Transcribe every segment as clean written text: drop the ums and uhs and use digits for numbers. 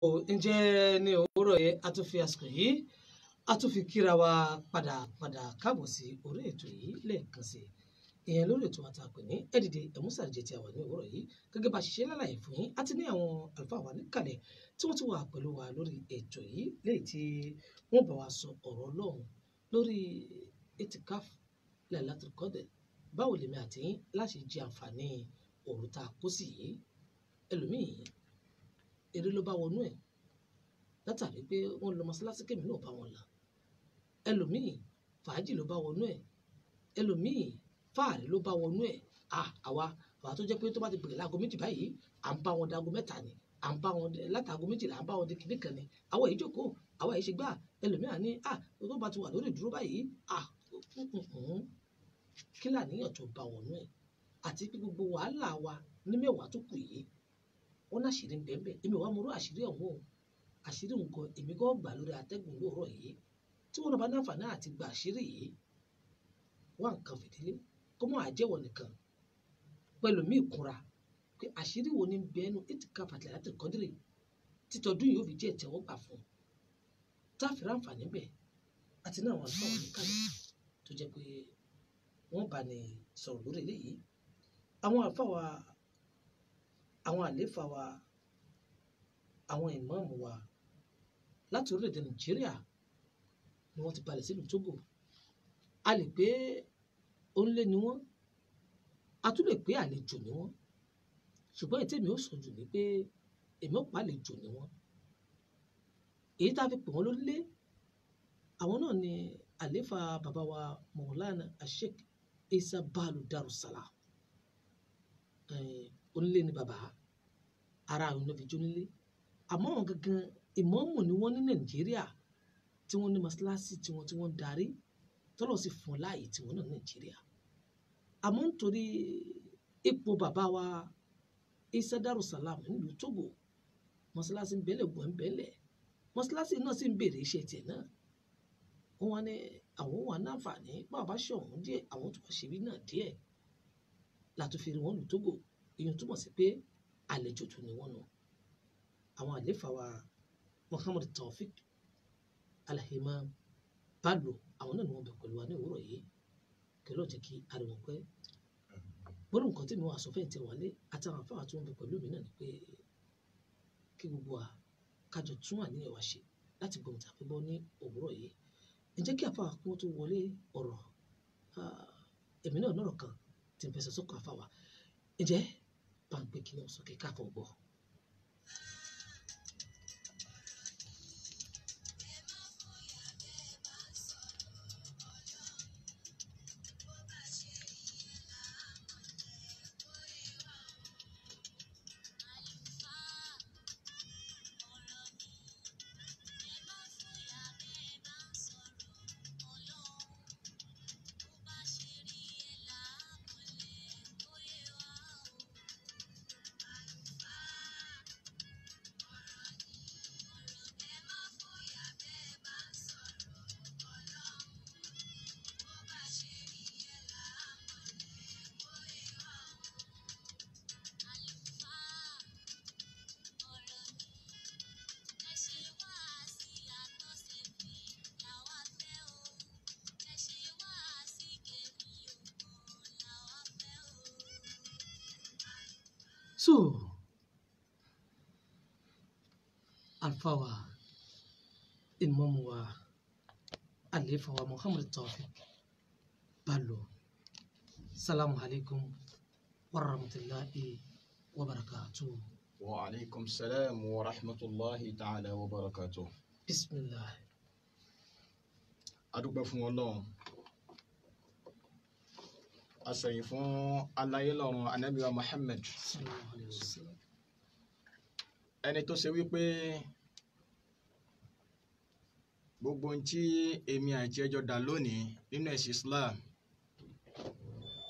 ǹjẹ́ ní òwúrọ̀ yẹn a tún fi àsìkò yìí a tún fi kíra wa padà káàbọ̀ sí orí ètò yìí lẹ́ẹ̀kan sí ìyẹn lórí ètò àtàpè ní ẹ̀dìdì ẹ̀músàrìjẹ tí a wà ní òwúrọ̀ yìí gẹ́gẹ́ bá a ṣe ṣe lálàyé fún yín àti ní àwọn àlùfáà wa níkàlẹ̀ tí wọ́n ti wà pẹ̀lú wa lórí ètò yìí léyìí tí wọ́n bá wa sọ ọ̀rọ̀ Ọlọ́run lórí etikaf Lailatul Qadr báwo lèmi àti yín láti jẹ àǹfààní òru tá a kó sí yìí ẹlòmíì eré ló bá wọnú ẹ̀ látàrí pé wọ́n lọ mọ́sálásí kèmí náà bá wọn là ẹlòmíì fàájì ló bá wọnú ẹ̀ ẹlòmíì fáàrí ló bá wọnú ẹ̀ àwa tó jẹ́ pé tó bá ti bẹ̀rẹ̀ láago méjì báyìí à ń bá wọn dago mẹ́ta ni à ń bá wọn látago méjìlá à ń bá wọn di kìnní kan ni àwa yìí jókòó àwa yìí ṣe gbà ẹlòmíà ní tó bá ti wà lórí ìdúró báyìí kí làníyàn tó bá wọnú ẹ̀ àti pé gbogbo wàhálà wa ní mẹ́wàá tó kù yìí wọ́n láṣìírí ń bẹ́ẹ̀ èmi wàá mọ̀rọ̀ àṣírí ọ̀hún àṣírí nǹkan èmi kò gbà lórí atẹ́gùn lóòrọ̀ yìí tí wọ́n bá náfààní àti gba àṣírí yìí wá nǹkan fìdílé kó mọ́ àjẹ́wọ̀ nìkan pẹ̀lú mí ìkúra pé àṣírí wo ni ń bẹ ẹnu etikaf Lailatul Qadr títọ́dún yìí ó fi jẹ́ ìtẹ́wọ́gbà fún un táàfin ráǹfààní bẹ̀ àti náà wọn àlùfáà wọn níkàlẹ̀ tó jẹ́ pé wọ́n bá ní sọ̀rọ̀ lórí eléyìí àwọn àlùfáà wa àwọn àléfà wa àwọn ìmáàmù wa láti orílẹ̀-èdè Nàìjíríà ni wọ́n ti balẹ̀ sílùú Tógò a lè pé onílé ni wọ́n a tún lè pé àlejò ni wọ́n ṣùgbọ́n ètè mi ò sọ jù ní pé èmi ò pa àlejò ni wọ́n èyí tá a fi pè wọ́n lórílé àwọn náà ni àléfà bàbá wa Maulana Sheikh Isa Balu Darussalam onílé ni bàbá ara àwọn ọ̀nà fìjọ nílé àmọ́ àwọn gangan ìmáàmù ni wọ́n ní Nàìjíríà tí wọ́n ní mọ́sálásí tiwọn tí wọ́n ń darí tọ́lọ̀ sí fún láàyè tiwọn náà ní Nàìjíríà àmọ́ nítorí ipò bàbá wa Isa Darussalam nílùú Tógò mọ́sálásí ń bẹ́lẹ̀ gbọ́n ń bẹ́lẹ̀ mọ́sálásí náà sì ń béèrè iṣẹ́ tiẹ̀ náà wọ́n wá ní àwọn wà náǹfààní bàbá ṣe ọ̀hún díẹ̀ àwọn tó wá ṣe rí náà díẹ̀ látòfin wọn lù Tógò èèyàn túmọ̀ sí pé àlejò tó ní wọn nù àwọn àléfà wa Muhammad Taofik Al-Imam Balu àwọn náà ni wọn bẹ pẹ̀lú wa ní òwúrọ̀ yìí kí ló jẹ́ kí ariwo pẹ́ gbọ́dọ̀ nǹkan tí mi wà sọ fẹ́ tẹ wálé àtàwọn afáwà tí wọ́n bẹ pẹ̀lú mi náà ni pé kí gbogbo wa kájọ tún àníyàn wa ṣe láti gbọ́n tàbí bọ́ ní òwúrọ̀ yìí ǹjẹ́ kí afáwà kí wọ́n tó wọlé ọ̀rọ̀ èmi náà lọ́rọ̀ kan tí n fẹsẹ̀ sọ́kàn afáwà ǹjẹ́ pàǹpẹ́ kí wọ́n sọ kí káfọ́ gbọ́. So, alfa wa imam wa àléfà wa Muhammad Taofik Balu salamu alaikum wa rahmatullahi wa barakatuh. Wa alaikum salam wa rahmatullahi ta'ala wa barakatuh. Bismillah. Adúpẹ́ fún Ọlọ́run asẹ̀yìn fún aláyé lọ́run Ànábì wa Muhammad Sallallahu alaihi wasallam. ẹni tó ṣe wípé gbogbo ohun tí èmi àti ẹjọ́ dà lónìí nínú ẹ̀sìn Islam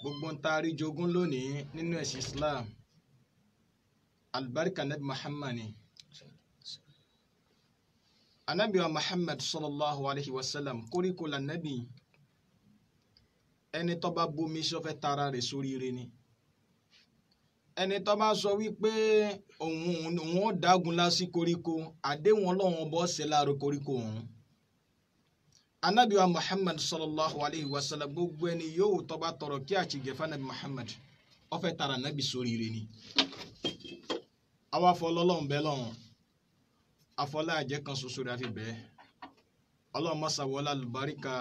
gbogbo ohun tá a rí jogún lónìí nínú ẹ̀sìn Islam albarka Ànábì Muhammad ni Ànábì wa Muhammad sallallahu alaihi wasallam koríko lànàbì ẹni tó bá bomi sọfẹ tara rẹ̀ sórí ire ni ẹni tó bá sọ wípé òun ó dágun lásì koríko àdéhùn Ọlọ́run bọ́ ṣe láàrú koríko òun. Ànábì wa Muhammad sallallahu alayhi wa sallam gbogbo ẹni yóò tó bá tọrọ kí àtìgẹ̀ fanabi Muhammad ó fẹ́ tara nábì sórí ire ni. àwa fọlọ́lọ́run bẹ́ẹ̀ lọ́run afọlá àjẹ́ kan ṣoṣo rẹ̀ àfi bẹ́ẹ̀ Ọlọ́run mọ́sá wọlá àlùbáríkà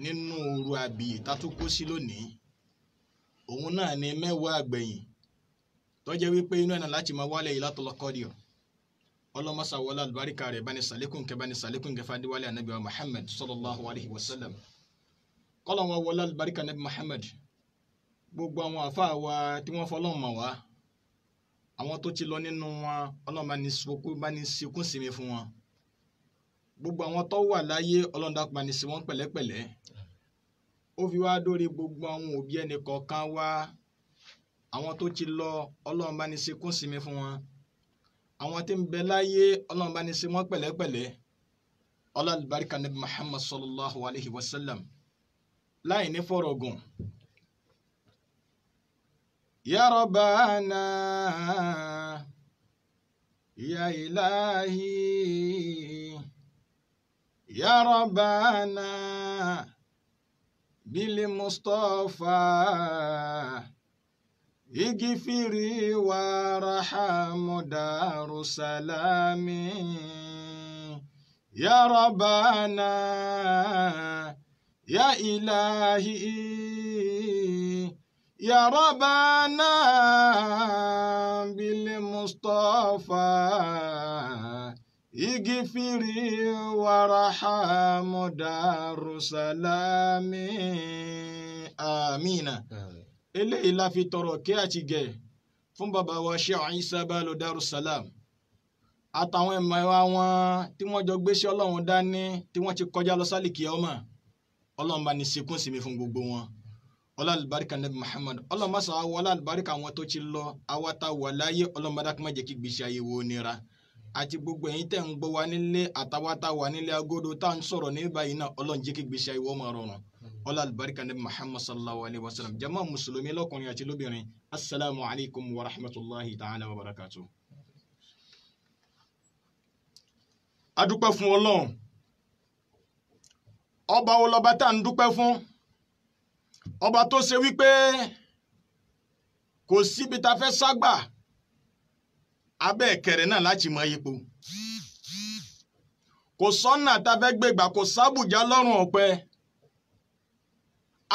nínú òru àbí tátúkú sí lónìí òun náà ni mẹ́wàá àgbẹ̀yìn tó jẹ́ wípé inú ẹ̀nà láti máa wálé Laylatul Qadr. Ọlọ́run mọ́sá wọlá àlùbáríkà rẹ̀ bá ní sàlékún kẹfà díwálé ànábì wa Muhammad sallallahu alayhi wa sallam. Ọlọ́run wọlá àlùbáríkà ànábì Muhammad gbogbo àwọn àfáà wa tí wọ́n fọlọ́run mọ̀ wá àwọn tó ti lọ nínú wọn Ọlọ́run bá ní sekún sinmi fún wọn. Gbogbo àwọn tó wà láyé Ọlọ́run dákun bá ní ṣe wọ́n pẹ̀lẹ́pẹ̀lẹ́. Ó fi wá dórí gbogbo àwọn òbí ẹnì kọ̀ọ̀kan wá àwọn tó ti lọ Ọlọ́run bá ní sekún sinmi fún wọn. Àwọn tí ń bẹ láyé Ọlọ́run bá ní ṣe wọ́n pẹ̀lẹ́pẹ̀lẹ́. Ọlá àlùbáríkà Nabi Muhammad sallallahu alayhi wa sallam. láì ní fọ̀rọ̀ gùn. Ya Rabbana ya Ilahi ya Rabbana bil Mustafa igfiri warhamu Darussalami ya Rabbana ya Ilahi ya Rabbana bil Mustafa igfiri warhamu Darussalami amina. Eléyìí la fi tọrọ kí àti gẹ̀ fún bàbá wa Sheikh Isa Bello Darussalam àtàwọn ẹ̀mọ̀ wọn tí wọ́n jọ gbéṣẹ́ Ọlọ́run dání tí wọ́n ti kọjá lọ sálìkì ọmọ. Ọlọ́run bá ní sekún sí mi fún gbogbo wọn. Ọlá àlùbáríkà Nabi Muhammad. Ọlọ́run má sàá wọlá àlùbáríkà àwọn tó ti lọ awátá wà láyé. Ọlọ́run bá dákú má jẹ́ kí gbèsè ayé wo nira. Àti gbogbo ẹ̀yin tẹ́ ń gbọ́ wa nílé àtàwátá wà nílé agodo tá ń sọ̀rọ̀ ní báyìí náà Ọlọ́run jẹ́ kí gbèsè ayé wọ́n máa rọrùn. Ọlá àlùbáríkà Nabi Muhammad sallallahu alayhi wa sallam. Jama mùsùlùmí lọ́kùnrin àti lóbìnrin. Assalamu alaikum wa rahmatullahi ta'ala wa barakatuh. A dúpẹ́ fún Ọlọ́run. Ọba wo lọba tá ń dúpẹ́ fún? Ọba tó ṣe wípé kò síbi tá fẹ́ ságbà abẹ́ ẹ̀kẹrẹ̀ náà láti mọ ipò. Kò sọ́nà tá fẹ́ gbégbà kò sábùjá lọ́rùn ọ̀pẹ.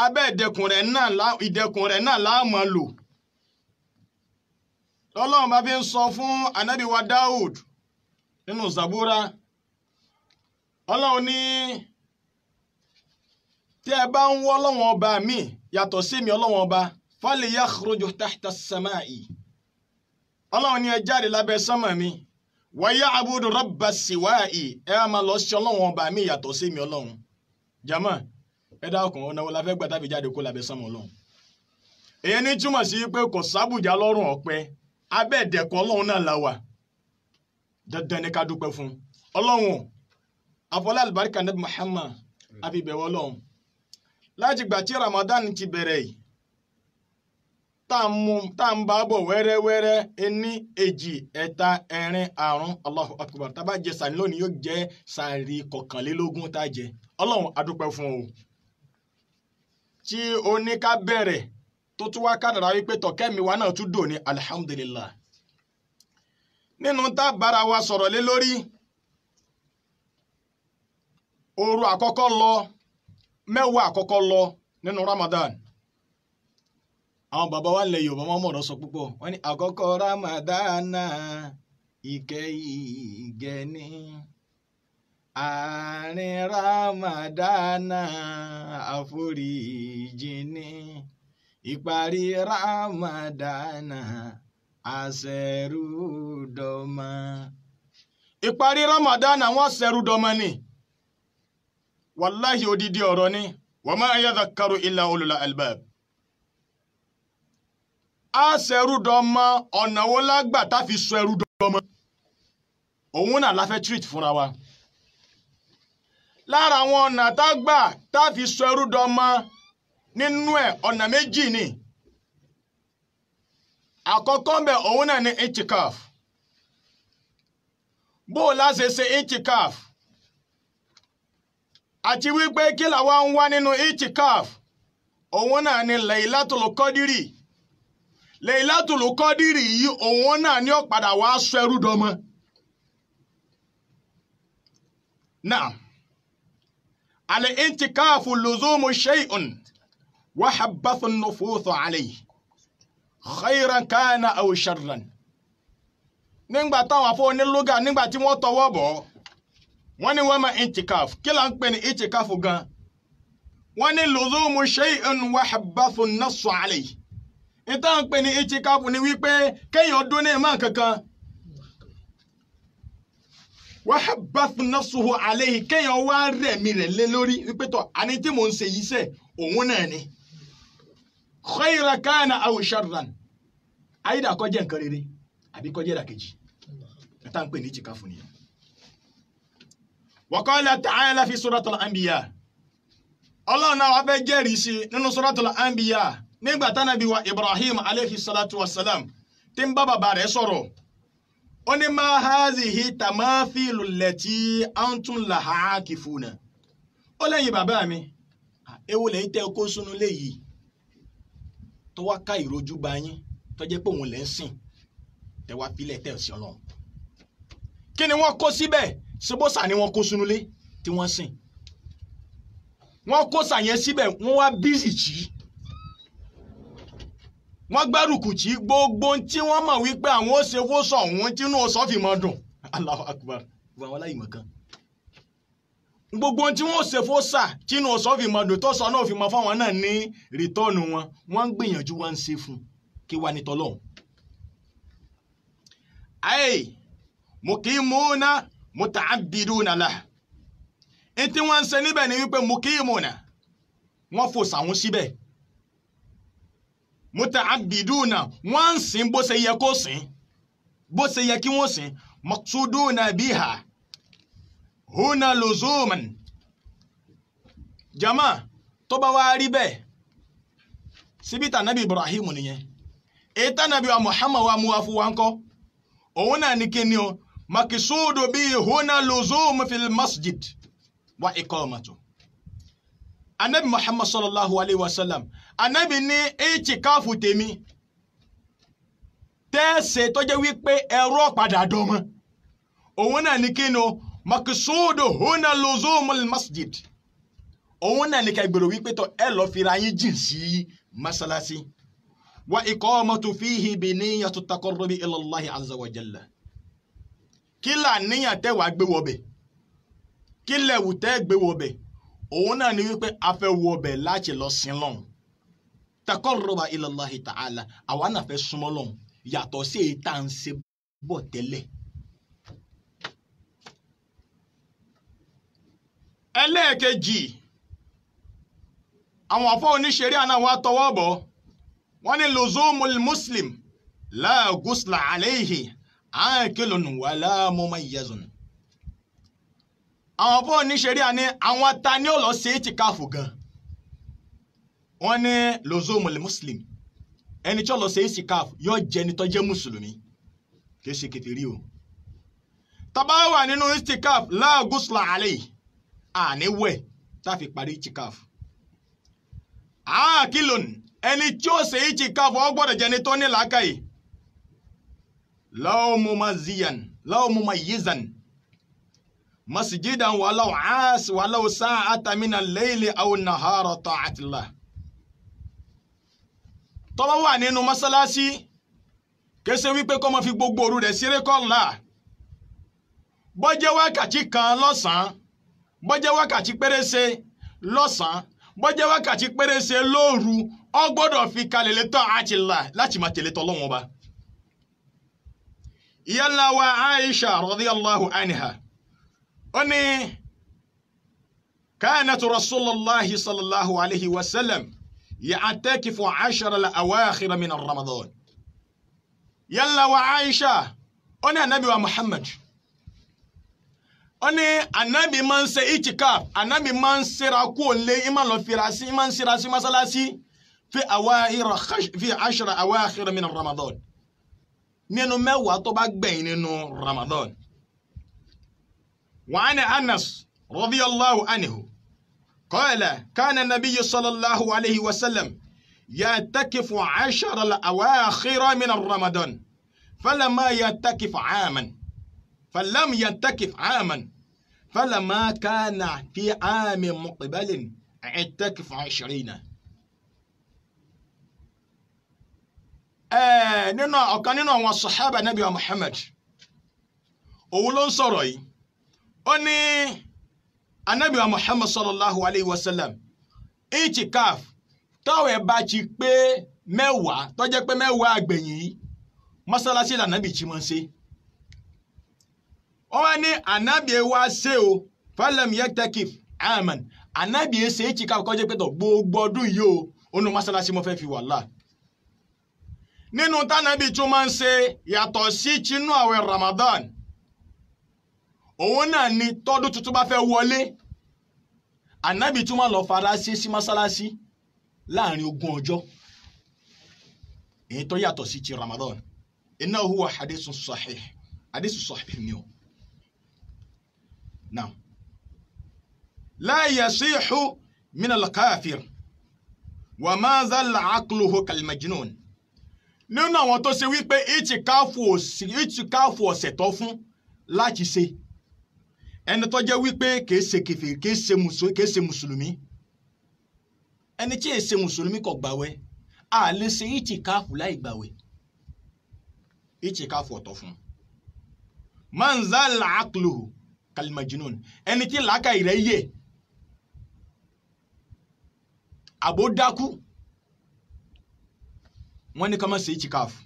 Abẹ́ ìdẹkùn rẹ̀ náà láàmú lò. Ọlọ́run bá fi ń sọ fún Ànábì wa Dáúd nínú Zabura. Ọlọ́run ní tí ẹ bá ń wọ́ Ọlọ́run ọba mi yàtọ̀ sí mi Ọlọ́run ọba falyakhruj tahta as-sama'i. Ọlọ́run ní ẹ jáde lábẹ́ sánmà mi wa ya'budu rabba as-siwa'i. Ẹ máa lọ sí Ọlọ́run ọba mi yàtọ̀ sí mi Ọlọ́run. Jama ẹ dákun ọ̀nà wo la fẹ́ gbà tàbí jáde kó lábẹ́ sánmà Ọlọ́run. Èyí ní túmọ̀ sí pé kò sábùjá lọ́rùn ọ̀pẹ abẹ́ ìdẹ̀kùn Ọlọ́run náà la wà. Dandan ni ká dúpẹ́ fún Ọlọ́run. Afọlá àlùbáríkà Nabi Muhammad àfi bẹ̀wọ̀ Ọlọ́run. Láti gbà tí Ramadan ti bẹ̀rẹ̀ yìí tá ń bá bọ̀ wẹ́rẹ́wẹ́rẹ́ ení èjì ẹ̀ta ẹ̀rin àrún Allahu Akbar tá bá jẹ sàrí lónìí yóò jẹ́ sàrí 21 tá jẹ. Ọlọ́run adúpẹ́ fún o tí o ní ká bẹ̀rẹ̀ tó tún wá kádàrá wípé tọ̀kẹ́mi wa náà tún dò ní alhamdulillah. Nínú tá bára wa sọ̀rọ̀ lé lórí òru àkọ́kọ́ lọ mẹ́wàá àkọ́kọ́ lọ nínú Ramadan. Àwọn bàbá wa lẹ Yorùbá wọn mọ̀rọ̀ sọ púpọ̀ wọ́n ní àkọ́kọ́ Ramadan ìkẹyìgẹni àárín Ramadan àforíjìní ìparí Ramadan àṣẹrúdọmọ. Ìparí Ramadan àwọn àṣẹrúdọmọ ni wàláhì odidi ọ̀rọ̀ ni wa ma yadhakkaru illa ulul albab. A ṣẹrúdọmọ ọ̀nà wo lágbà tá fi sọ ẹrúdọmọ òun náà la fẹ́ treat fúnra wa. Lára àwọn ọ̀nà tá gbà tá fi sọ ẹrúdọmọ nínú ẹ̀ ọ̀nà méjì ni. àkọ́kọ́ ńbẹ̀ òun náà ní itikaf bó la ṣe ṣe itikaf àti wípé kí làwa ń wá nínú itikaf òun náà ní Laylatul Qadri Laylatul Qadri yìí òun náà ní ó padà wá sọ ẹrú dọmọ náà al-i'tikafu luzumu shay'un wa habbathu an-nufuthu alayhi khayran kana aw sharran nígbà táwọn afọ onílógà nígbà tí wọ́n tọwọ́ bọ̀ wọ́n ní wọ́n máa i'tikaf kí là ń pè ní i'tikaf gan wọ́n ní luzumu shay'un wa habbathu an-nassu alayhi ìta ń pè ní i'tikaf ní wípé kéèyàn dún ní ìmọ̀ kankan wa habbathu an-nassu alayhi kéèyàn wá rẹ̀mí rẹ̀ lé lórí wípé tọ́ àní tí mò ń ṣe yìí sẹ́ òun náà ni khayran kana aw sharran àyídà kó jẹ́ nǹkan rere àbí kó jẹ́ ìdàkejì ìta ń pè ní i'tikaf nìyẹn. wa qala ta'ala fi suratul anbiya Allah náà wá fẹ́ jẹ́rìí sí nínú suratul anbiya nígbà tánàbí wa Ibrahim alayhi salatu wassalam tí ń bá bàbá rẹ̀ sọ̀rọ̀ ó ní ma hazihi tamathilu allati antum laha akifuna ó lẹ́yìn bàbá mi ewu lẹ́yìn tẹ́ kó sínú léyìí tó wá ká ìrojú bá yín tó jẹ́ pé òun lẹ́ ń sìn tẹ́ wá fílẹ̀ tẹ́ sí Ọlọ́run kí ni wọ́n kó síbẹ̀ síbòsà ni wọ́n kó sínú lé tí wọ́n sìn wọ́n kó sàyẹn síbẹ̀ wọ́n wá bízì jì wọ́n gbárùkù tí gbogbo tí wọ́n mọ̀ wípé àwọn ó ṣe fóṣọ òun tí inú ọ̀sọ́ fi mọ́ dùn Allahu Akbar wọ́n àwọn aláìmọ̀ kan gbogbo tí wọ́n ó ṣe fóṣà tí inú ọ̀sọ́ fi mọ́ dùn tó sọ náà fi mọ́ fáwọn náà ní rìtọ́ọ̀nù wọ́n ń gbìyànjú wọ́n ń ṣe fún kí wá ní tọ́lọ́hun. ayé mukimuna muta'abbiduna lah tí wọ́n ń ṣe níbẹ̀ ni wípé mukimuna wọ́n fò sàwọn síbẹ̀ muta'abbiduna wọ́n ń sìn bó ṣe yẹ kó sìn bó ṣe yẹ kí wọ́n sìn maqsuduna biha huna luzuman jama tó bá wá rí bẹ́ẹ̀ síbi tànàbí Ibrahim nìyẹn èyí tànàbí wa Muhammad wa mú wa fún wa ń kọ́ òun náà ní kíni o maqsudu bihi huna luzum fil masjid wa iqamatu anabi Muhammad sallallahu alaihi wasallam anabi ní i'tikafu tèmi tẹ́ẹ̀sẹ̀ tó jẹ́ wípé ẹ̀rọ padà dọ́mọ òun náà ní kíni o maqsudu huna luzumul masjid òun náà ní ká gbèrò wípé tó ẹ lọ fira yín jìn sí masalasi wa iqamatu fihi bi niyyati taqarrubi ila Allah azza wa jalla kí là níyàn tẹ́ wàá gbé wọbẹ̀ kí lẹ̀wù tẹ́ gbé wọbẹ̀ òun náà ní wípé a fẹ́ wọbẹ̀ láti lọ sin lọ́hùn taqarruba ila Allah ta'ala àwa náà fẹ́ súnmọ́ lọ́hùn yàtọ̀ sí èyí tá à ń ṣe bọ̀ tẹ́lẹ̀. ẹlẹ́ẹ̀kejì àwọn àfọ́ oníṣẹ́rí àná wa tọwọ́ bọ̀ wọ́n ní luzumul muslim la ghusla alayhi akilun wala mumayyazun. àwọn àfọ́ oníṣẹ́rí àní àwọn ta ni ó lọ sí ìtìkáfù gan wọ́n ní luzumul muslim ẹni tí ó lọ sí ìtìkáfù yóò jẹ́ ẹni tó jẹ́ mùsùlùmí kìí ṣe kèfèrí o tá bá wà nínú ìtìkáfù la ghusla alayhi àní wẹ̀ tá fi parí ìtìkáfù àkìlùn ẹni tí ó ṣe ìtìkáfù ó gbọ́dọ̀ jẹ́ ẹni tó ní làákàyè law mumayyizan masjidan walau sa'atan min al-layli aw an-nahara ta'atillah tó bá wà nínú mọ́sálásí kése wípé kó má fi gbogbo òru rẹ̀ ṣeré kọ́lá bó jẹ́ wákàtí kan lọ́sàn-án bó jẹ́ wákàtí pérése lọ́sàn-án bó jẹ́ wákàtí pérése lóru ó gbọ́dọ̀ fi kalẹ̀ létọ́ àtìlá láti máa tẹ̀lé tọ́lọ́wọ́n ba. ìyálà wa Aisha radiyallahu anha ó ní kanat rasulullahi sallallahu alayhi wa sallam ya'takifu 'ashara al-awakhir min Ramadan. yálà wa Aisha ó ní anabi wa Muhammad ó ní anabi máa ń ṣe itikaf anabi máa ń ṣera kó lé ìmọ̀ lọ ìmọ̀ ń ṣera sí masalasi fi 'ashara awakhir min Ramadan nínú mẹ́wàá tó bá gbẹ̀yìn nínú Ramadan. Wa an Anas radiyallahu anhu qala kana an-nabiy sallallahu alayhi wa sallam ya'takifu 'ashara al-awakhira min Ramadan falamma ya'takif 'aman falam ya'takif 'aman فلما كان في عام مقبل اعتكف 20. nínú ọ̀kan nínú àwọn sàhábà Nábì Muhammad òun ló ń sọ̀rọ̀ yìí ó ní Ànábì Muhammad sallallahu alayhi wa sallam itikaf táwọn bá ti pé mẹ́wàá tó jẹ́ pé mẹ́wàá àgbẹ̀yìn yìí mọ́sálásí l'Ànábì tí wọ́n ṣe ó wá ní Ànábì wá ṣe o falam yaktakif aman Ànábì ṣe itikaf kó jẹ́ pé tó gbogbo ọdún yìí o onu mọ́sálásí mo fẹ́ fi wàhálà nínú tánàbí tún máa ń ṣe yàtọ̀ sí tinú àwẹ̀ Ramadan òun náà ni tọ́dún tuntun bá fẹ́ wọlé Ànábì tún máa lọ fara sí mọ́sálásí láàrin 20 ọjọ́ èyí tó yàtọ̀ sí ti Ramadan innahu huwa hadithun sahih ni o. Now la yasihu min al-kafir wa ma zalla aqluhu kal-majnun nínú àwọn tó ṣe wípé ìtìkáfù ọ̀sẹ̀ tó fún láti ṣe ẹni tó jẹ́ wípé kìí ṣe kèfèrí kìí ṣe mùsùlùmí ẹni tí èsè mùsùlùmí kò gbàwẹ̀ a lè ṣe ìtìkáfù láì gbàwẹ̀ ìtìkáfù ọ̀tọ̀ fún man zalla aqluhu kal-majnun ẹni tí làákàyè rẹ̀ yẹ̀ àbó dákú wọ́n ní ká má ṣe ìtìkáfù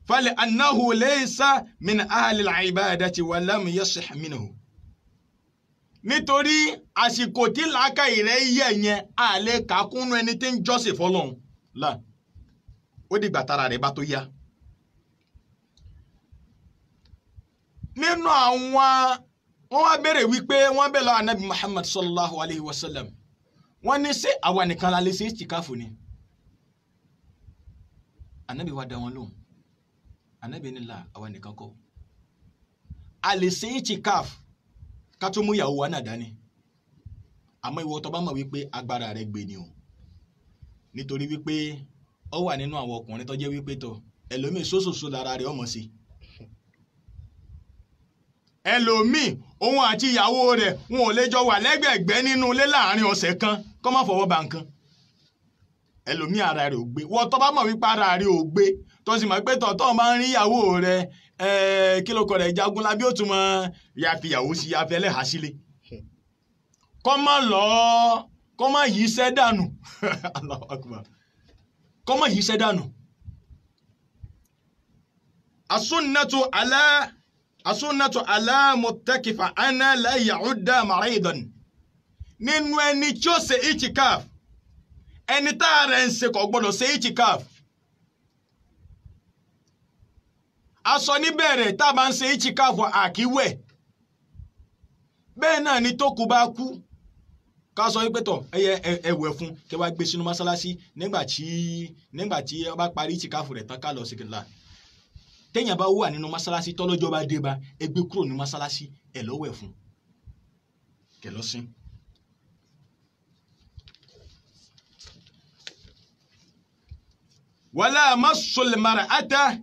fali annahu laysa min ahli al-ibadati wa lam yasih minhu nítorí àsìkò tí làákàyè rẹ̀ yẹ̀ yẹn a lè kà kúnnú ẹni tí ń jọ́sìn fọ́lọ́run là ó dìgbà tára rẹ̀ bá tó yá. nínú àwọn wọ́n wá béèrè wípé wọ́n bẹ̀ lọ Ànábì Muhammad sallallahu alayhi wa sallam wọ́n ní ṣé àwa nìkan la lè ṣe ìtìkáfù ni Ànábì wá dá wọn lóhùn Ànábì ní là àwa nìkan kọ́ a lè ṣe ìtìkáf ká tó mú ìyàwó wa náà dání àmọ́ ìwọ tó bá mọ̀ wípé agbára rẹ̀ gbé ni o nítorí wípé ó wà nínú àwọn ọkùnrin tó jẹ́ wípé tó ẹlòmíì sósòsò lára rẹ̀ ọmọ sí ẹlòmíì òun àti ìyàwó rẹ̀ wọn ò lè jọ wà lẹ́gbẹ̀ẹ́gbẹ́ nínú ilé láàrin ọ̀sẹ̀ kan kó má fọwọ́ ba nǹkan ẹlòmíì ara rẹ̀ ò gbé wọ́n tó bá mọ̀ wípé ara rẹ̀ ò gbé tó sì mọ̀ pé tọ̀tọ̀ máa ń rí ìyàwó rẹ̀ kí ló kọ rẹ̀ jagun lábí ó tún mọ yàfi ìyàwó sí yàfi ẹlẹ́hà sílé kọ́ má yí iṣẹ́ dànù Allahu Akbar kọ́ má yí iṣẹ́ dànù. As-sunnatu ala muttakifa ana la ya'udda maridan nínú ẹni tí ó ṣe itikaf ẹni tá a rẹ̀ ń ṣe kò gbọ́dọ̀ ṣe itikaf. A sọ níbẹ̀rẹ̀ tá a bá ń ṣe itikaf àkíwẹ̀ bẹ́ẹ̀ náà ni tó kú bá kú ká sọ wípé tọ̀ ẹwẹ̀ fún kí wá gbé sínú mọ́sálásí nígbà tí ó bá parí itikaf rẹ̀ tán ká lọ sí kìlá téèyàn bá wà nínú mọ́sálásí tọ́lọ́jọ́ bá dé bá ẹgbẹ́ kúrò ní mọ́sálásí ẹ̀ lọ́wẹ̀ fún kẹlọ́sìn. wala massul mar'ata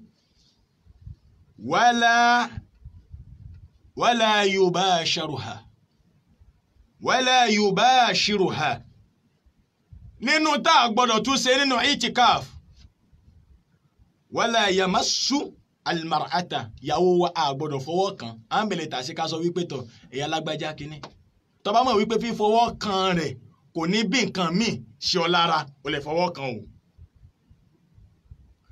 wala yubashiruha nínú tá a gbọ́dọ̀ tún ṣe nínú itikaf wala yamassu almar'ata yàwó wa a gbọ́dọ̀ fọwọ́ kan à ń bẹ̀lẹ̀ tàṣí ká sọ wípé tọ̀ ẹ̀yà lágbájá kínní tó bá mọ̀ wípé fífọwọ́ kan rẹ̀ kò ní bí nǹkan míì ṣe ọ lára o lè fọwọ́ kan o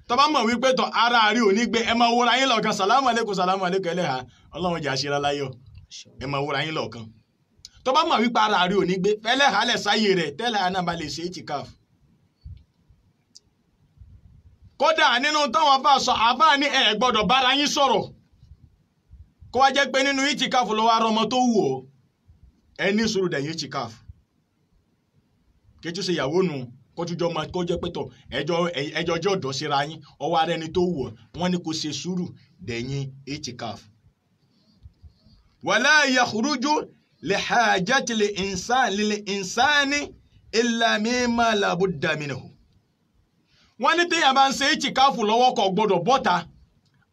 tó bá mọ̀ wípé tọ̀ ara rí ò ní gbé ẹ máa wúra yín lọ́ọ̀kan sàlámù alékùn ẹlẹ́hà ọlọ́run jà ṣíra láyọ̀ ẹ máa wúra yín lọ́ọ̀kan tó bá mọ̀ wípé ara rí ò ní gbé ẹlẹ́hà lẹ̀ sáyé rẹ̀ tẹ́lẹ̀ àná bá lè ṣe itikaf. Kódà nínú táwọn bá sọ àbá ní ẹ gbọ́dọ̀ bára yín sọ̀rọ̀ kó wá jẹ́ pé nínú itikaf ló wá rọmọ tó wù ọ́ ẹ ní sùúrù dẹ̀yìn itikaf kéjú ṣe ìyàwó nù kó tún jọ máa kó jẹ́ pé tọ̀ ẹjọ́ ọjọ́ ọ̀dọ́ síra yín ọwọ́ ara ẹni tó wọ̀ wọ́n ní kó ṣe sùúrù dẹ̀yìn itikaf. wala yakhruju li hajati lil insani illa mimma la budda minhu. wọ́n ní téèyàn bá ń ṣe itikaf lọ́wọ́ kò gbọ́dọ̀ bọ́ta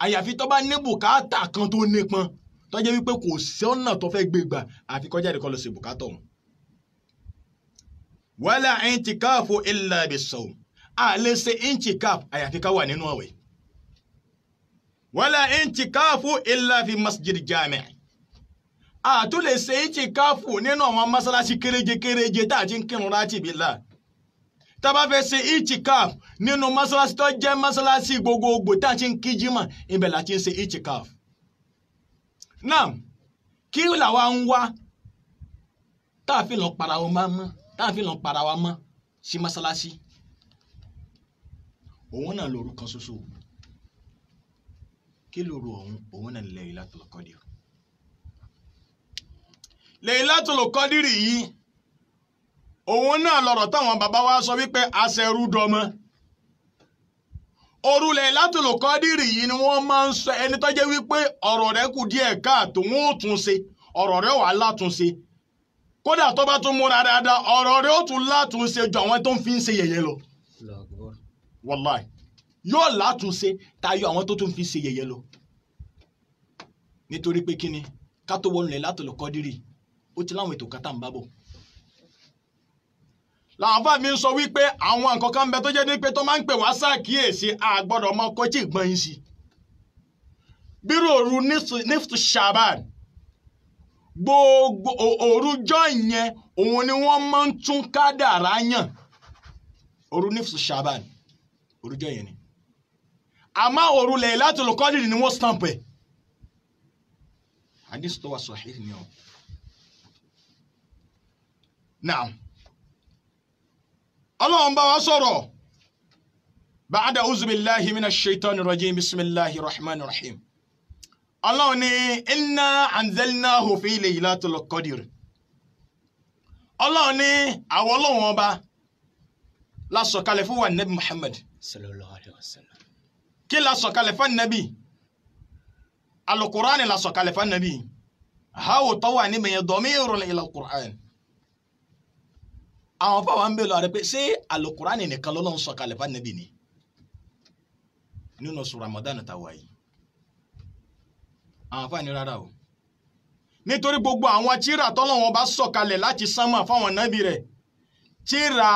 àyàfi tó bá ní bùkátà kan tó nípọn tó jẹ́ wípé kò sí ọ̀nà tó fẹ́ gbé gbà àfi kó jáde kó lọ ṣe bùkátà ọ̀hún. wala intikafu illa bis-sawm a lè ṣe intikaf àyàfi ká wà nínú àwẹ̀. wala intikafu illa fi masjid jami' a tún lè ṣe intikafu nínú àwọn masalasi kéréje tá a ti ń kírun láti billah. tá bá fẹ́ ṣe intikaf nínú masalasi tó jẹ́ masalasi gbogbogbò tá a ti ń kí jímọ̀ ibẹ̀ la ti ń ṣe intikaf. náà kí làwa ń wá tá a fi lọ para wọn máa mọ́ tá a fi lọ para wa mọ́ sí masalasi òun náà lóru kan ṣoṣo kí lóru òun náà Laylatul Qadr. Laylatul Qadr yìí òun náà lọ̀rọ̀ táwọn bàbá wa sọ wípé aṣẹ́rú dọmọ. Òru Laylatul Qadr yìí ni wọ́n máa ń sọ ẹni tó jẹ́ wípé ọ̀rọ̀ rẹ̀ kù díẹ̀ káàtó wọn ò tún ṣe ọ̀rọ̀ rẹ̀ wà látúnṣe kódà tó bá tún múra dáadáa ọ̀rọ̀ rẹ̀ ó tún látúnṣe ju àwọn tó ń fi ń ṣe yẹ̀yẹ́ lọ. Wallahi yóò látúnṣe tayọ àwọn tó tún fi ń ṣe yẹ̀yẹ́ lọ. Nítorí pé kíni ká tó wọnú Laylatul Qadr ó ti láwọn ètò kátà ń bá bọ̀. Làwọn bá mi ń sọ wípé àwọn nǹkan kan bẹ tó jẹ́ ní pé tó máa ń pè wá ṣàkíyèsí àgbọ́dọ̀ ọmọ kọ́chí ìgbọ́n yín sí. Bírò òru nífù Ṣàbán gbogbo òrujọ́ yẹn òun ni wọ́n máa ń tún kádàrá yàn. Òru nífù Ṣàbán òrujọ́ yẹn ni. Àmọ́ òru Laylatul Qadr ni wọ́n stamp ẹ̀. Hadith tó wà sahih ni ọ̀. Naam. Ọlọ́run bá wa sọ̀rọ̀ ba'da a'udhu billahi minash shaitani rajim bismillahir rahmanir rahim. Ọlọ́run ní inna anzalnahu fi Laylatul Qadr. Ọlọ́run ní àwọn Ọlọ́run ọba la sọ̀kalẹ̀ fún wa Nabi Muhammad sallallahu alaihi wasallam. Kí la sọ̀kalẹ̀ fún Nabi? Al-Qur'an la sọ̀kalẹ̀ fún Nabi. Hawo tọ́wà ní mẹ́yẹ damirun ila al-Qur'an. Àwọn fáwọn ń bèèrè lọ rẹ̀ pé ṣé Al-Qur'ani nìkan lọ́lọ́run sọ̀kalẹ̀ fún Nábì ni nínú oṣù Ramadan tàwa yìí? Àwọn fáwọn ní rárá o. Nítorí gbogbo àwọn tírà tọ́lọ́run bá sọ̀kalẹ̀ láti sánmà fáwọn nábì rẹ̀ tírà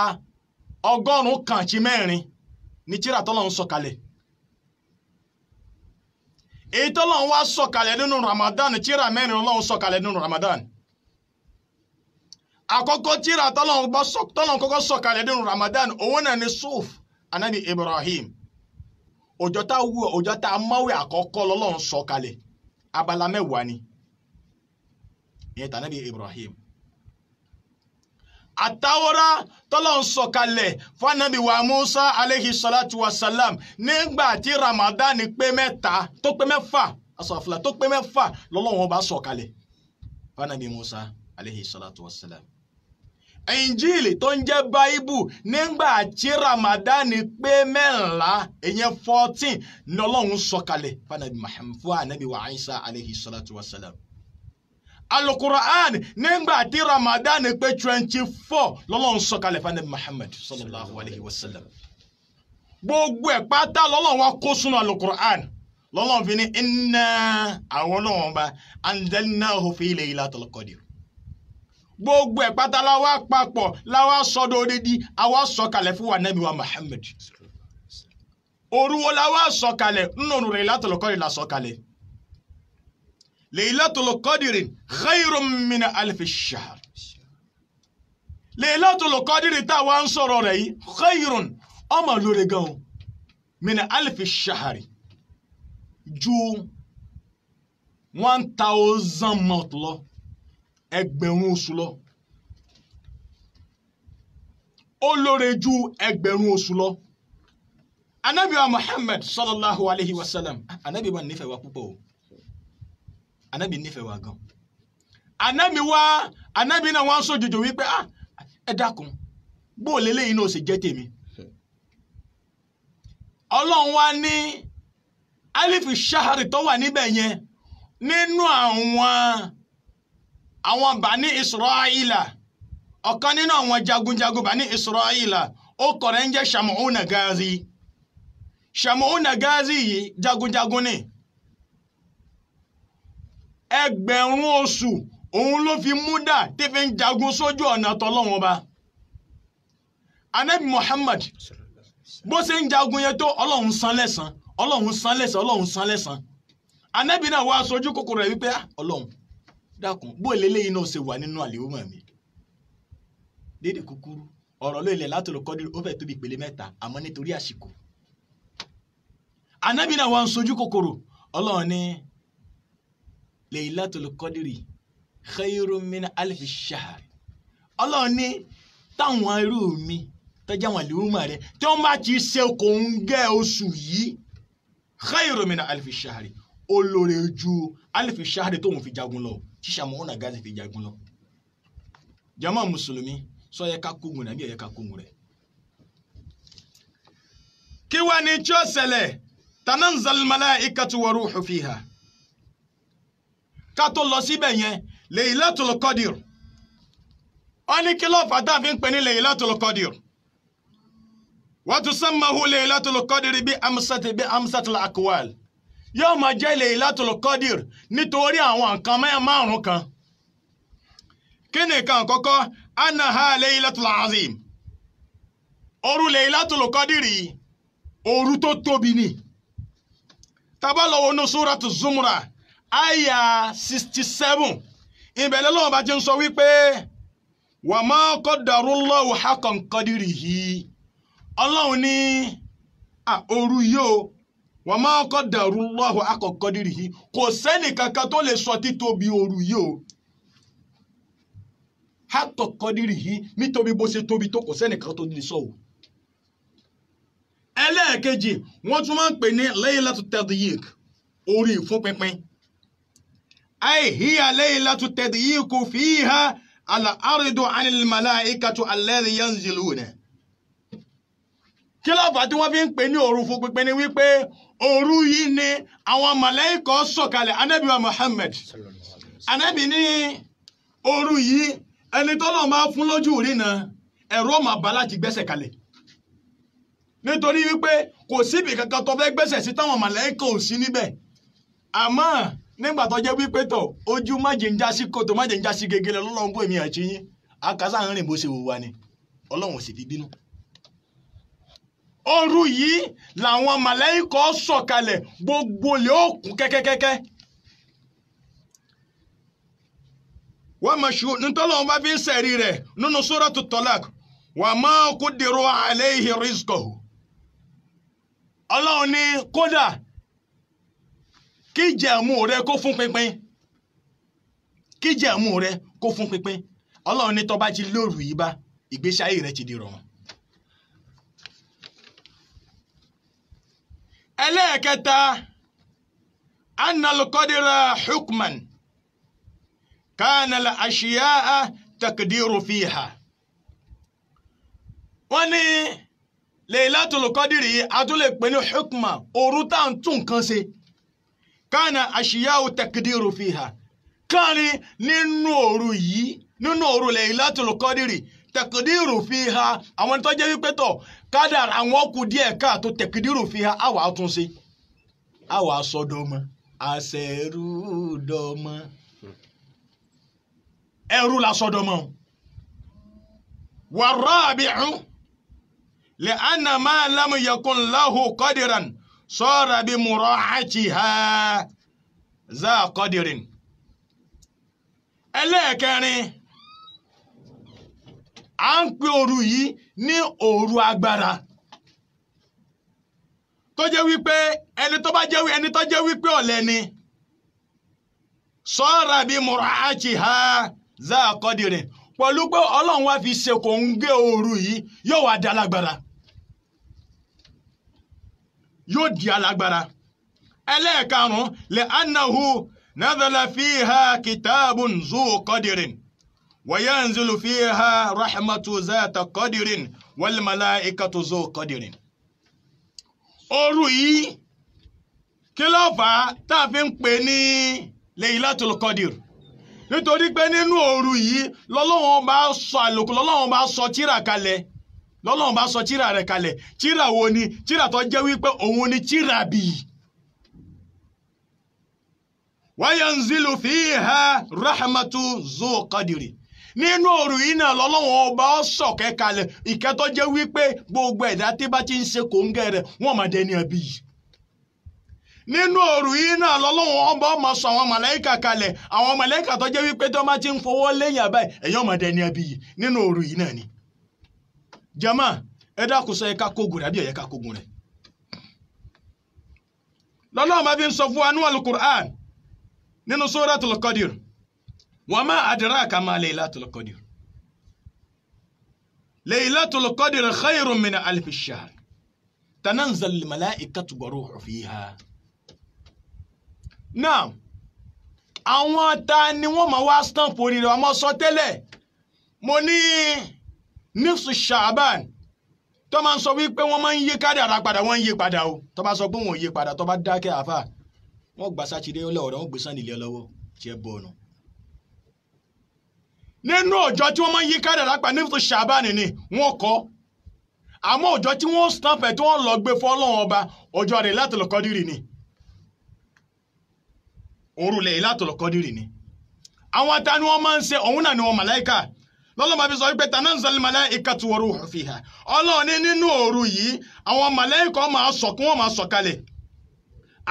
194 ní tírà tọ́lọ́run sọ̀kalẹ̀. Èyí tọ́lọ́run wá sọ̀kalẹ̀ nínú Ramadan tírà 4 Ọlọ́run sọ̀kalẹ̀ nínú Ramadan. Àkọ́kọ́ tírà tọ́lọ́run kọ́kọ́ sọ̀kalẹ̀ nínú Ramadan òun náà ni Suf Ànábì Ibrahim. Ọjọ́ tá máwé àkọ́kọ́ lọ́lọ́run sọ̀kalẹ̀ abala 10 ni. Ìyẹn t'Ànábì Ibrahim. Àtàwọ́rá tọ́lọ́run sọ̀kalẹ̀ fún Ànábì wa Musa alayhi salatu wa salam nígbà tí Ramadan pé 3 tó pé 6 asọ̀fúnla tó pé 6 lọ́lọ́run bá sọ̀kalẹ̀ fún Ànábì Musa alayhi salatu wa salam. Injili tó ń jẹ́ Báíbù nígbà tí Ramadan pé 14 èyàn 14 lọ́lọ́run sọ̀kalẹ̀ fún Ànábì wa Isa alayhi salatu wa salam. Al-Qur'an nígbà tí Ramadan pé 24 lọ́lọ́run sọ̀kalẹ̀ fún Ànábì Muhammad sallallahu alayhi wa sallam. Gbogbo ẹ̀ pátá lọ́lọ́run wá kó sínú Al-Qur'an lọ́lọ́run fi ní inna àwọn Ọlọ́run bá anzalnahu fi Laylatul Qadr. Gbogbo ẹ̀ pátá láwá papọ̀ láwá sọ́dọ̀ odidi àwa sọ̀kalẹ̀ fún wa Nábì wa Muhammad. Òru wo láwá sọ̀kalẹ̀ nínú Laylatul Qadr la sọ̀kalẹ̀. Laylatul Qadr khayrun min alfi shahr. Laylatul Qadr tá wá ń sọ̀rọ̀ rẹ̀ yìí khayrun ọmọ lórí gan min alfi shahr ju 1000 month lọ. Ẹgbẹ̀rún oṣù lọ. Ó lóore ju ẹgbẹ̀rún oṣù lọ. Ànábì wa Muhammad sallallahu alayhi wa sallam. Ànábì wa nífẹ̀ẹ́ wa púpọ̀ o. Ànábì nífẹ̀ẹ́ wa gan. Ànábì náà wọ́n sọ jòjò wípé ẹ dákun bó lélẹ́yìn náà ó sì jẹ́ tèmi ọlọ́run wá ní alifu shahari tó wà níbẹ̀ yẹn nínú àwọn bani Israila ọ̀kan nínú àwọn jagunjagun bani Israila ó kọ̀rẹ́ ń jẹ́ Shamu'una Gazi Shamu'una Gazi yìí jagunjagun ni ẹgbẹ̀rún oṣù òun ló fi múdà tí fi ń jagun sójú ọ̀nà tọ́lọ́run ọba Ànábì Muhammad bó ṣe ń jagun yẹn tó ọlọ́run san lẹ́san ọlọ́run san lẹ́san ọlọ́run san lẹ́san Ànábì náà wá sojú kòkòrò rẹ̀ wípé ọlọ́run dákun bó lélẹ́yìn náà ṣe wà nínú àlèhùnmọ̀ mi dédé kúkúrú ọ̀rọ̀ ló ilẹ̀ látòlù kọ́dí ó fẹ́ tóbi ìpele 3 àmọ́ nítorí àsìkò Ànábì náà wá ń sojú kòkòrò ọlọ́run ní Laylatul Qadri khayrun min alfi shahr ọlọ́run ní táwọn irú mi tọ́jà wọn àlèhùnmọ̀ rẹ̀ tí wọ́n bá ti ṣe kòńgẹ́ oṣù yìí khayrun min alfi shahr olóore ju alfi shahr tóun fi jagun lọ tí Shamu'una Gazi fi jagun lọ jama mùsùlùmí sọ yẹ ká kógun nàbí yẹ ká kógun rẹ̀ kí wá ní tí ó ṣẹlẹ̀ tananzal malaikatu wa ruhu fiha ká tó lọ síbẹ̀ yẹn Laylatul Qadr ó ní kí ló fà tá fi ń pè ní Laylatul Qadr wa tusammahu Laylatul Qadr bi amsatil aqwal yóò máa jẹ́ Laylatul Qadr nítorí àwọn nǹkan márùn kan kí ni kan àkọ́kọ́ annaha Laylatul Azim òru Laylatul Qadr òru tó tóbi ni tá bá lọ wo Suratu Zumra aya 67 ìbẹ̀lẹ̀ lọ́wọ́ bá ti ń sọ wípé wa ma qaddarullahu haqqa qadrihi ọlọ́run ní òru yóò wa ma qaddarullahu haqqa qadrihi kò sẹ́nì kankan tó lè sọ títóbi òru yóò haqqa qadrihi nítorí bó ṣe tóbi tó kò sẹ́nì kankan tó lè sọ o. ẹlẹ́ẹ̀kejì wọ́n tún máa ń pè ní Laylatul Tadyiq orí ìfúnpinpin ay hiya Laylatul Tadyiq fiha al-ardu 'anil malaikatu alladhi yanziluna kí ló fà tí wọ́n fi ń pè ní òru fún pínpín ni wípé òru yìí ni àwọn màláíkà sọ̀kalẹ̀ Ànábì wa Muhammad Ànábì ní òru yìí ẹni tó lọ máa fún lójú rí na ẹ̀rọ máa bá láti gbẹ́sẹ̀ kalẹ̀ nítorí wípé kò síbi kankan tó fẹ́ gbẹ́sẹ̀ sí táwọn màláíkà ò sí níbẹ̀ àmọ́ nígbà tó jẹ́ wípé tọ̀ ojú májèǹjá sí kòtò májèǹjá sí gegele lọ́lọ́run bó èmi àti yín akásá ń rìn bó ṣe wò wá ni ọlọ́run sì fi bínú. Òru yìí làwọn màláíkà sọ̀kalẹ̀ gbogbo lè ó kún kẹ́kẹ́kẹ́kẹ́. wọ́n mọ̀ ṣù nítorí wọn bá fi ń sẹ̀rí rẹ̀ nínú Suratu Talaq wa ma quddiru alayhi rizqahu. ọlọ́run ní kódà kí jẹ̀mú rẹ kó fún pínpín kí jẹ̀mú rẹ kó fún pínpín ọlọ́run ní tó bá ti lóru yìí bá ìgbésí ayé rẹ ti di rọrùn. ẹlẹ́ẹ̀kẹta annal qadra hukman kana al-ashya'a taqdiru fiha wọ́n ní Laylatul Qadri àtúlẹ̀ pè ní hukma òru tá ń tún nǹkan ṣe kana ashiya'u taqdiru fiha káàrin nínú òru yìí nínú òru Laylatul Qadri taqdiru fiha àwọn tó jẹ́ wípé tọ̀ kádàrá àwọn kù díẹ̀ káàtó taqdiru fiha àwa àtúnṣe àwa sọdọmọ àṣẹrúdọmọ ẹrú la sọdọmọ warabi'u li'anna ma lam yakun lahu qadiran sara bi mura'atiha za qadirin ẹlẹ́ẹ̀kẹrin à ń pè òru yìí ní òru agbára tó jẹ́ wípé ẹni tó jẹ́ wípé ọ̀lẹ ni sara bi mura'atiha za qadirin pẹ̀lú pé ọlọ́run wá fi ṣe kò ń gé òru yìí yóò wá di alágbára yóò di alágbára ẹlẹ́ẹ̀karùn-ún li'annahu nazala fiha kitabun zu qadirin وينزل فيها رحمة ذات قدر والملائكة ذو قدر. òru yìí kí ló fà á tá a fi ń pè ní Laylatul Qadr nítorí pé nínú òru yìí lọ́lọ́run bá sọ àlòkù lọ́lọ́run bá sọ tírà kalẹ̀ lọ́lọ́run bá sọ tírà rẹ̀ kalẹ̀ tírà wo ni tírà tó jẹ́ wípé òun ni tírà bíi. wayanzilu fiha rahmatu zu qadiri nínú òru yìí náà lọ́lọ́run bá sọ̀kẹ́ kalẹ̀ ìkẹ́ tó jẹ́ wípé gbogbo ẹ̀dá tí bá ti ń ṣe kòńgẹ́ rẹ̀ wọ́n máa dẹni àbí yìí. nínú òru yìí náà lọ́lọ́run bá máa sọ àwọn màláíkà kalẹ̀ àwọn màláíkà tó jẹ́ wípé tó máa ti ń fọwọ́ lẹ́yìn àbáyé ẹ̀yọ́ máa dẹni àbí yìí nínú òru yìí náà ni. jama ẹ dákun sọ ẹ̀ka kógun rẹ̀ àbí ẹ̀yẹ́ka kógun rẹ̀. lọ́lọ́run bá fi ń sọ fún wa nínú Al-Qur'an nínú Suratul Qadr wa ma adraka ma Laylatul Qadr. Laylatul Qadr khayrun min alfi shahr tanazzalu al-mala'ikatu war-ruhu fiha. Now àwọn ta ni wọ́n máa wá stamp orí rẹ̀ ọmọ sọ tẹ́lẹ̀ mo ní nífṣù Sha'ban tó máa ń sọ wípé wọ́n máa ń yí kádàrá padà wọ́n ń yí padà o tó bá sọ pé wọ́n ò yí padà tó bá dákẹ́ àfà wọ́n gbà sátidé lọ́wọ́ wọ́n gbé sànìlẹ̀ lọ́wọ́ tí ẹ bọ̀ ọ̀nà. nínú ọjọ́ tí wọ́n máa ń yí kádàrá padà nífṣù Sha'ban ni wọ́n kọ́ àmọ́ ọjọ́ tí wọ́n stamp ẹ̀ tí wọ́n lọ gbé fọ́lọ́run ọba ọjọ́ Laylatul Qadr ni òru Laylatul Qadr ni. àwọn ta ni wọ́n máa ń ṣe òun náà ni wọ́n màláíkà lọ́lọ́mọ bí sọ wípé tanazzal malaikatu wa ruhu fiha ọlọ́run ní nínú òru yìí àwọn màláíkà máa sọ kí wọ́n máa sọ kalẹ̀.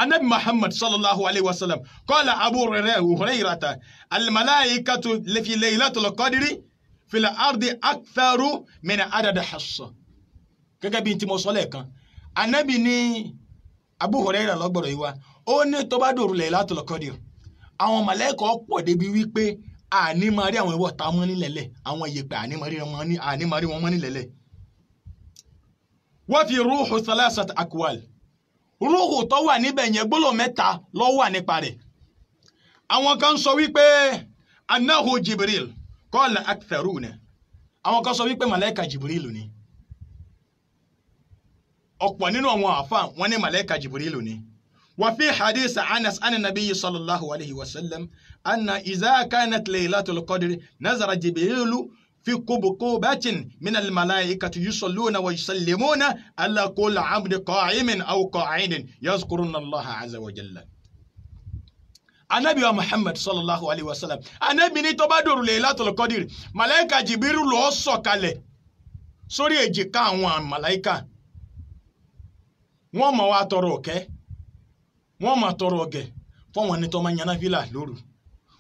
anabi Muhammad sallallahu alayhi wa sallam qala Abu Hurayrata al-malaikatu fi Laylatul Qadri fil ardi aktharu min adad hassa. gẹ́gẹ́ bí n tí mo sọ lẹ́ẹ̀kan anabi ní Abu Hurayra lọ́gbọ̀rọ̀ yìí wá ó ní tó bá dòru Laylatul Qadr àwọn màláíkà pọ̀ débi wípé àní máa rí àwọn ìwọ ta mọ́ nílẹ̀lẹ̀ àwọn ìyẹ̀pẹ̀ àní máa rí wọn mọ́ nílẹ̀lẹ̀. wọ́n fi rúhù thalathat akwal rúhù tó wà níbẹ̀ yẹn gbólóhùn mẹ́ta ló wà nípa rẹ̀. àwọn kan sọ wípé annahu Jibril qala aktharuna àwọn kan sọ wípé màláíkà Jibril ni ọ̀pọ̀ nínú àwọn àfáà wọn ní màláíkà Jibril ni. وفي حديث أنس عن النبي صلى الله عليه وسلم أن إذا كانت ليلة القدر نزل جبريل في قبقوبة من الملائكة يصلون ويسلمون على كل عبد قائم أو قاعد يذكرون الله عز وجل. النبي محمد صلى الله عليه وسلم النبي ní tó bá dòru Laylatul Qadr màláíkà Jibril ló sọ̀kalẹ̀ sórí èjìká àwọn màláíkà wọ́n máa wá tọrọ ọ̀kẹ́ wọ́n máa tọrọ ọ̀gẹ̀ fọ́wọn ní tó máa yan náfìlà lóru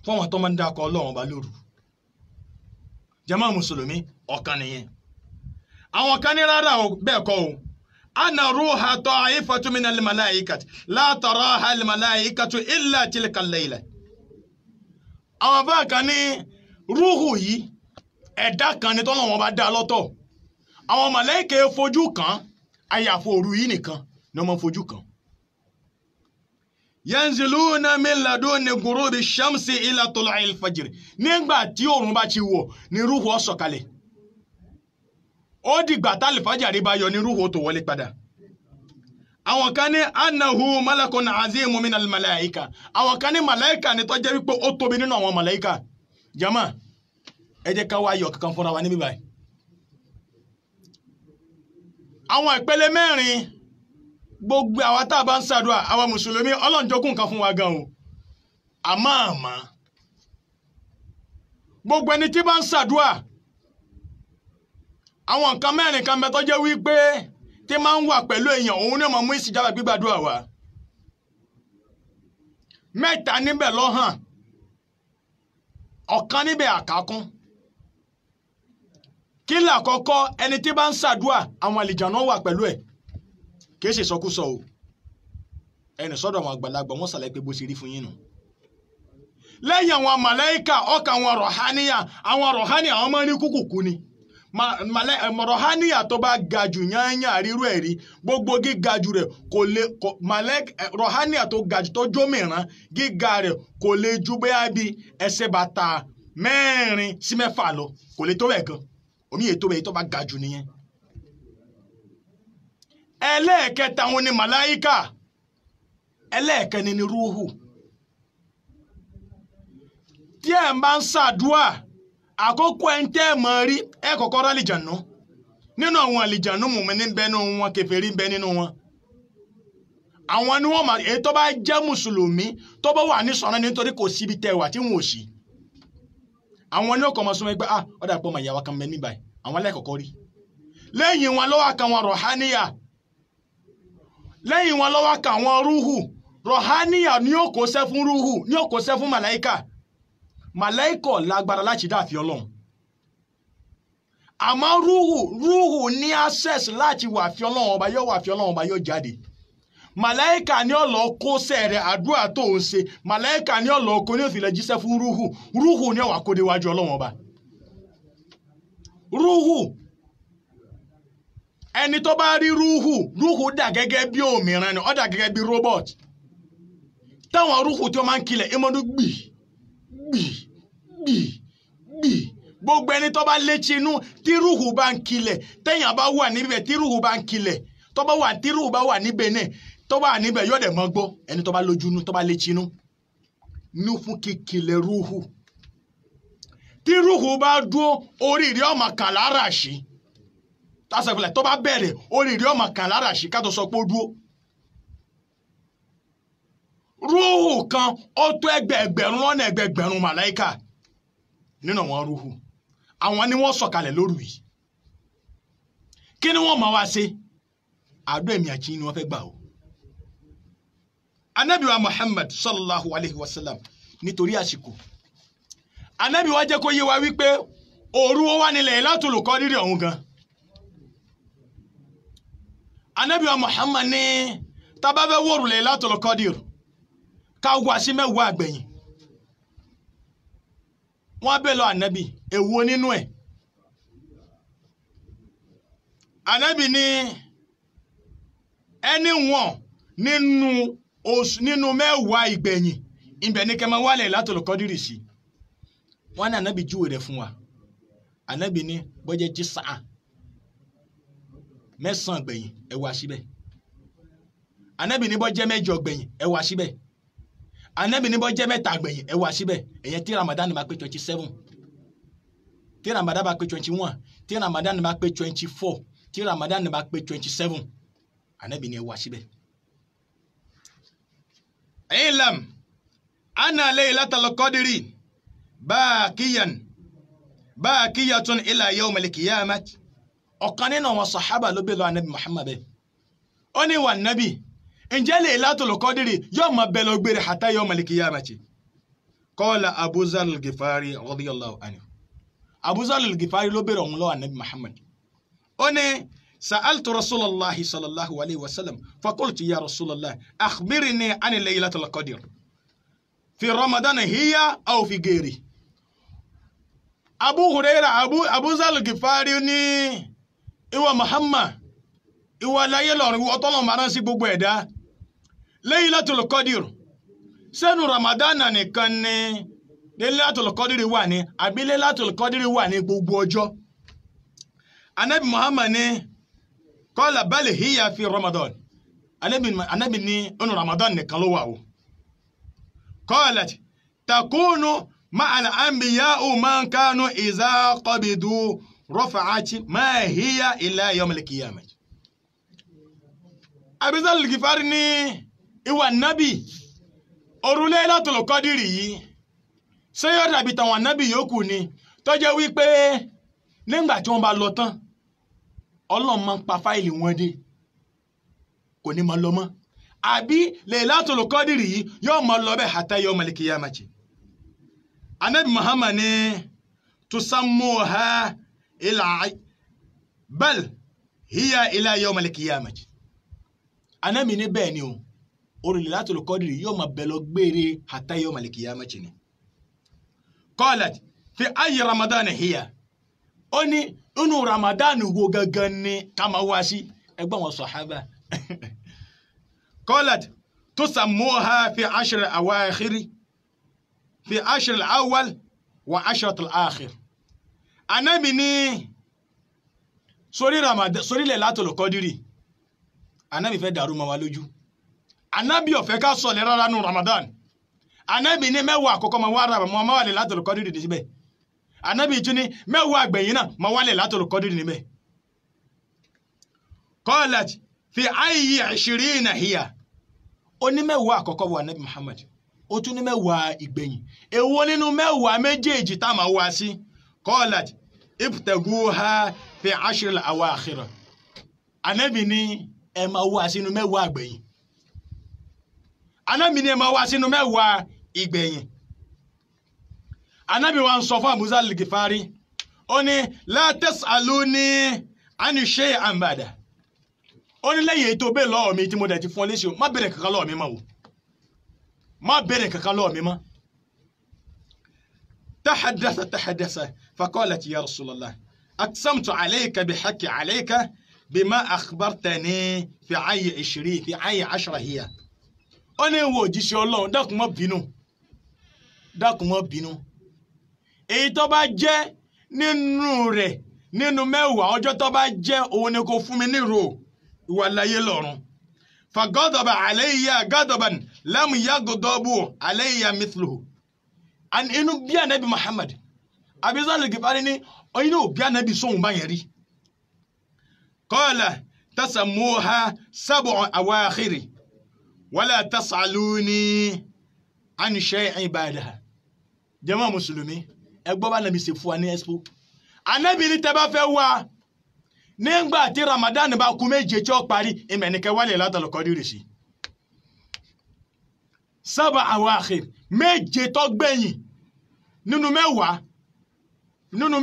fọ́wọn tó máa ń dákọ̀ Ọlọ́run bá lóru. jàmá mùsùlùmí ọ̀kan nìyẹn. àwọn kan ní rárá o bẹ́ẹ̀ kọ́ o ana ruha ta'ifatu min al-malaikati la taraha al-malaikatu illa tilka al-layla. àwọn bá kan ní rúhù yìí ẹ̀dá kan ní tọ́lọ́run bá dá lọ́tọ̀ àwọn màláíkà fojú kan àyàfo òru yìí nìkan ni wọ́n fojú kan. yanziluna min laduni gurubi shamsi ila tul'il fajr nígbà tí òòrùn bá ti wọ̀ ní rúhù ó sọ̀kalẹ̀ ó dìgbà tálì fàjàrí bá yọ ní rúhù tó wọlé padà. àwọn kan ní annahu malakun azimu min al-malaika àwọn kan ní màláíkà ní tó jẹ́ wípé ó tóbi nínú àwọn màláíkà. jama ẹ jẹ́ ká wá yọ kankan fúnra wa níbí báyìí. àwọn ìpele mẹ́rin gbogbo àwa tá a bá ń ṣàdúà àwa mùsùlùmí Ọlọ́run jogún nǹkan fún wa gan o àmọ́ gbogbo ẹni tí bá ń ṣàdúà àwọn nǹkan mẹ́rin kan bẹ tó jẹ́ wípé tí máa ń wà pẹ̀lú èèyàn òun ni ó mú ìsìjábà gbígbàdúà wa mẹ́ta níbẹ̀ ló hàn ọ̀kan níbẹ̀ àkákún. kí ni àkọ́kọ́ ẹni tí bá ń ṣàdúà àwọn àlìjànú wà pẹ̀lú ẹ̀ kìí ṣe sọkúsọ o ẹni sọ́dọ̀ àwọn àgbàlagbà wọ́n ṣàlàyé pé bó ṣe rí fún yín nù. lẹ́yìn àwọn màláíkà ọkàn àwọn rọ̀háníyà àwọn máa ń rí kúkùkù ni rọ̀háníyà tó bá ga jù yányá rírú ẹ̀ rí gbogbo gíga jù rẹ̀ kò lè rọ̀háníyà tó ga jù tó jó mìíràn gíga rẹ̀ kò lè ju bóyá bí ẹsẹ̀ bàtà mẹ́rin sí mẹ́fà lọ kò lè tó bẹ́ẹ̀ gan omi ètò bẹ́ẹ̀ tó bá ga jù nìyẹn. ẹlẹ́ẹ̀kẹta wọn ni màláíkà ẹlẹ́ẹ̀kẹni ni rúhù. tí ẹ̀ ń bá ń ṣàdúà àkókò ẹ̀ ń tẹ́ mọ̀ rí ẹ̀ kọ́kọ́ rà àlìjànú nínú àwọn àlìjànú mùmínì ń bẹ nínú wọn kèfèrí ń bẹ nínú wọn. àwọn ni wọ́n máa èyí tó bá jẹ́ mùsùlùmí tó bá wà ní sọ̀rọ̀ nítorí kò síbi tẹ́ wà tí wọn ò sí. àwọn ní ọkọ̀ ọmọsùnmọ́ ẹgbẹ́ ọ̀dà pọ̀ mà ìyàwó kan mẹ́ níbàyí àwọn ẹlẹ́kọ̀ọ́kọ́ rí. lẹ́yìn wọn lọ́wọ́ kan wọn rọ̀háníyà lẹ́yìn wọn lọ́wọ́ kan wọn rúhù rọ̀háníyà ní ó kó sẹ́ fún rúhù ní ó kó sẹ́ fún màláíkà màláíkà lágbára láti dáàfi ọlọ́run àmọ́ rúhù ní access láti wà fi ọlọ́run ọba yóò wà fi ọlọ́run ọba yóò jáde màláíkà ní ọ̀lọ́ kó sẹ́ẹ̀rẹ̀ àdúrà tó ń ṣe màláíkà ní ọ̀lọ́ kó ní òfìlẹ̀ jíṣẹ́ fún rúhù ní ọ̀wà kó déwájú ọlọ́run ọba rúhù ẹni tó bá rí rúhù dà gẹ́gẹ́ bí òmìnira ni ó dà gẹ́gẹ́ bí robot táwọn rúhù tí wọ́n máa ń kilẹ̀ ìmọ̀dún gbì gbogbo ẹni tó bá létí inú tí rúhù bá ń kilẹ̀ téèyàn bá wà níbẹ̀ tí rúhù bá ń kilẹ̀ tí rúhù bá wà níbẹ̀ náà tó bá níbẹ̀ yóò dẹ̀ mọ́ gbọ́ ẹni tó bá lójú inú tó bá létí inú ní fún kíkilẹ̀ rúhù tí rúhù bá dúró oríire ọmọ kan lára ṣí tásàfilẹ̀ tó bá bẹ̀rẹ̀ oríire ọmọ kan lára ṣí ká tó sọ pé ó dúró rúhù kan ó tó ẹgbẹ̀ẹgbẹ̀rún lọ́nà ẹgbẹ̀ẹgbẹ̀rún màláíkà nínú wọn rúhù àwọn ni wọ́n sọ̀kalẹ̀ lóru yìí kí ni wọ́n máa wá ṣe àdó ẹ̀mí àti ni wọ́n fẹ́ gbà o. Ànábì wa Muhammad sallallahu alayhi wa sallam nítorí àsìkò Ànábì wa jẹ́ kó yé wa wípé òru ó wà ní Laylatul Qadr ọ̀hún gan. Ànábì wa Muhammad ní tá bá fẹ́ wòru Laylatul Qadr ká wá sí mẹ́wàá àgbẹ̀yìn wọ́n bẹ̀ lọ Ànábì èwo nínú ẹ̀ Ànábì ní ẹni wọn nínú mẹ́wàá ìgbẹ̀yìn ibẹ̀ ní kẹ́mọ́ wà Laylatul Qadr sí wọ́n ní Ànábì júwe rẹ̀ fún wa Ànábì ní bọ́jẹ́ jí sáà mẹ́sàn-án gbẹ̀yìn ẹ wá síbẹ̀ Ànábì ní bọ́jẹ́ mẹ́jọ gbẹ̀yìn ẹ wá síbẹ̀ Ànábì ní bọ́jẹ́ mẹ́ta gbẹ̀yìn ẹ wá síbẹ̀ ẹ̀yẹn tí Ramadan bá pé 27 tí Ramadan bá pé 21 tí Ramadan bá pé 24 tí Ramadan bá pé 27 Ànábì ní ẹ wá síbẹ̀. Ilam anna Laylatul Qadri baqiyatun ila yawm al-qiyamah ọ̀kan nínú àwọn sàhábà ló bẹ̀ lọ Ànábì Muhammad bẹ́ẹ̀ ó ní wà nábì ǹjẹ́ Laylatul Qadri yóò máa bẹ lọ gbére hatta yawm al-qiyamah qala Abu Zar al-Ghifari radiyallahu anhu Abu Zar al-Ghifari ló bẹ̀rẹ̀ òun lọ́wọ́ Ànábì Muhammad ó ní sa'altu Rasulullahi sallallahu alayhi wa sallam faqultu ya Rasulallah akhbirni an Laylatul Qadr fi Ramadan hiya aw fi ghairi Abu Hurairah Abu Zar al-Ghifari ní ìwọ Muhammad ìwọ láyé lọ́rùn ìwọ tọ́lọ̀ máa sí gbogbo ẹ̀dá Laylatul Qadr sẹ́nu Ramadan nìkan ni Laylatul Qadr wà ní àbí Laylatul Qadr wà ní gbogbo ọjọ́ Ànábì Muhammad ní qala bal hiya fi Ramadan Ànábì ní inú Ramadan nìkan ló wà o qalat takunu ma'al anbiya'u man kanu iza qabidu rafa'at ma hiya ila yawm al-qiyamah Abu Zar al-Ghifari ní ìwà nábì òru Laylatul Qadr yìí ṣé yóò dàbí tàwọn nábì yòókù ni tó jẹ́ wípé nígbà tí wọ́n bá lọ tán Ọlọ́run máa ń pa fáìlì wọn dé kò ní máa lọ mọ́ àbí Laylatul Qadr yìí yóò máa lọ bẹ́ẹ̀ hatta yawm al-qiyamah Ànábì Muhammad ní tusammuha ila bal hiya ila yawm al-qiyamah Ànábì ní bẹ́ẹ̀ ni o òru Laylatul Qadr yóò máa bẹ lọ gbére hatta yawm al-qiyamah ni qalat fi ayyi Ramadan hiya ó ní inú Ramadan wo gangan ni ká máa wá sí ẹgbẹ́ wọn sàhábà qalat tusammuha fi ashr al-awakhir fi ashr al-awwal wa ashratul akhir anabi ní sórí Ramadan sórí Lailatul Qadri anabi fẹ́ dàrú mọ́ wa lójú anabi ó fẹ́ ká sọ̀lẹ̀ rárá nínú Ramadan anabi ní mẹ́wàá àkọ́kọ́ ma wá ma wá Lailatul Qadri dì síbẹ̀ anabi tún ní mẹ́wàá àgbẹ̀yìn náà ma wá Lailatul Qadri níbẹ̀ qalat fi ayyi 20 hiya ó ní mẹ́wàá àkọ́kọ́ wà anabi Muhammad ó tún ní mẹ́wàá ìgbẹ̀yìn èwo nínú mẹ́wàá méjèèjì tá ma wá sí qalat ibtaguha fi 10 al-awakhir anabi ní ẹ ma wá sínú mẹ́wàá àgbẹ̀yìn anabi ní ẹ ma wá sínú mẹ́wàá ìgbẹ̀yìn anabi wa ń sọ fún Abu Zar al-Ghifari ó ní la tas'aluni ani shay'an ba'da ó ní lẹ́yìn ètò bẹ́ẹ̀ lọ́wọ́ mi tí mo dẹ̀ ti fún ọ léṣe má bẹ̀rẹ̀ kankan lọ́wọ́ mi mọ́ o má bẹ̀rẹ̀ kankan lọ́wọ́ mi mọ́ tahaddatha faqalat ya Rasulallah aqsamtu alayka bihaqqi alayka bima akhbartani fi ayyi 20 fi ayyi 10 hiya ó ní wo òjíṣẹ́ Ọlọ́run dákun má bínú èyí tó bá jẹ́ nínú rẹ̀ nínú mẹ́wàá ọjọ́ tó bá jẹ́ òun ni kò fún mi nírò ìwà láyé lọ́run fagadaba alayya gadaban lam yagdabu alayya mithluhu an inú bí Ànábì Muhammad Abu Zar al-Ghifari ní inú bí Ànábì sóhun bá yẹn rí qala tasammuha 7 awakhir wala tas'aluni an shay'in ba'daha jàmá mùsùlùmí ẹgbọ́ bá Ànábì ṣe fún wa ní expo Ànábì ní tẹ́ bá fẹ́ wá nígbà tí Ramadan bá kù méje tí ó parí ìmẹ̀nìkẹ́ wálé Lailatul Qadri sí 7 awakhir méje tó gbẹ̀yìn nínú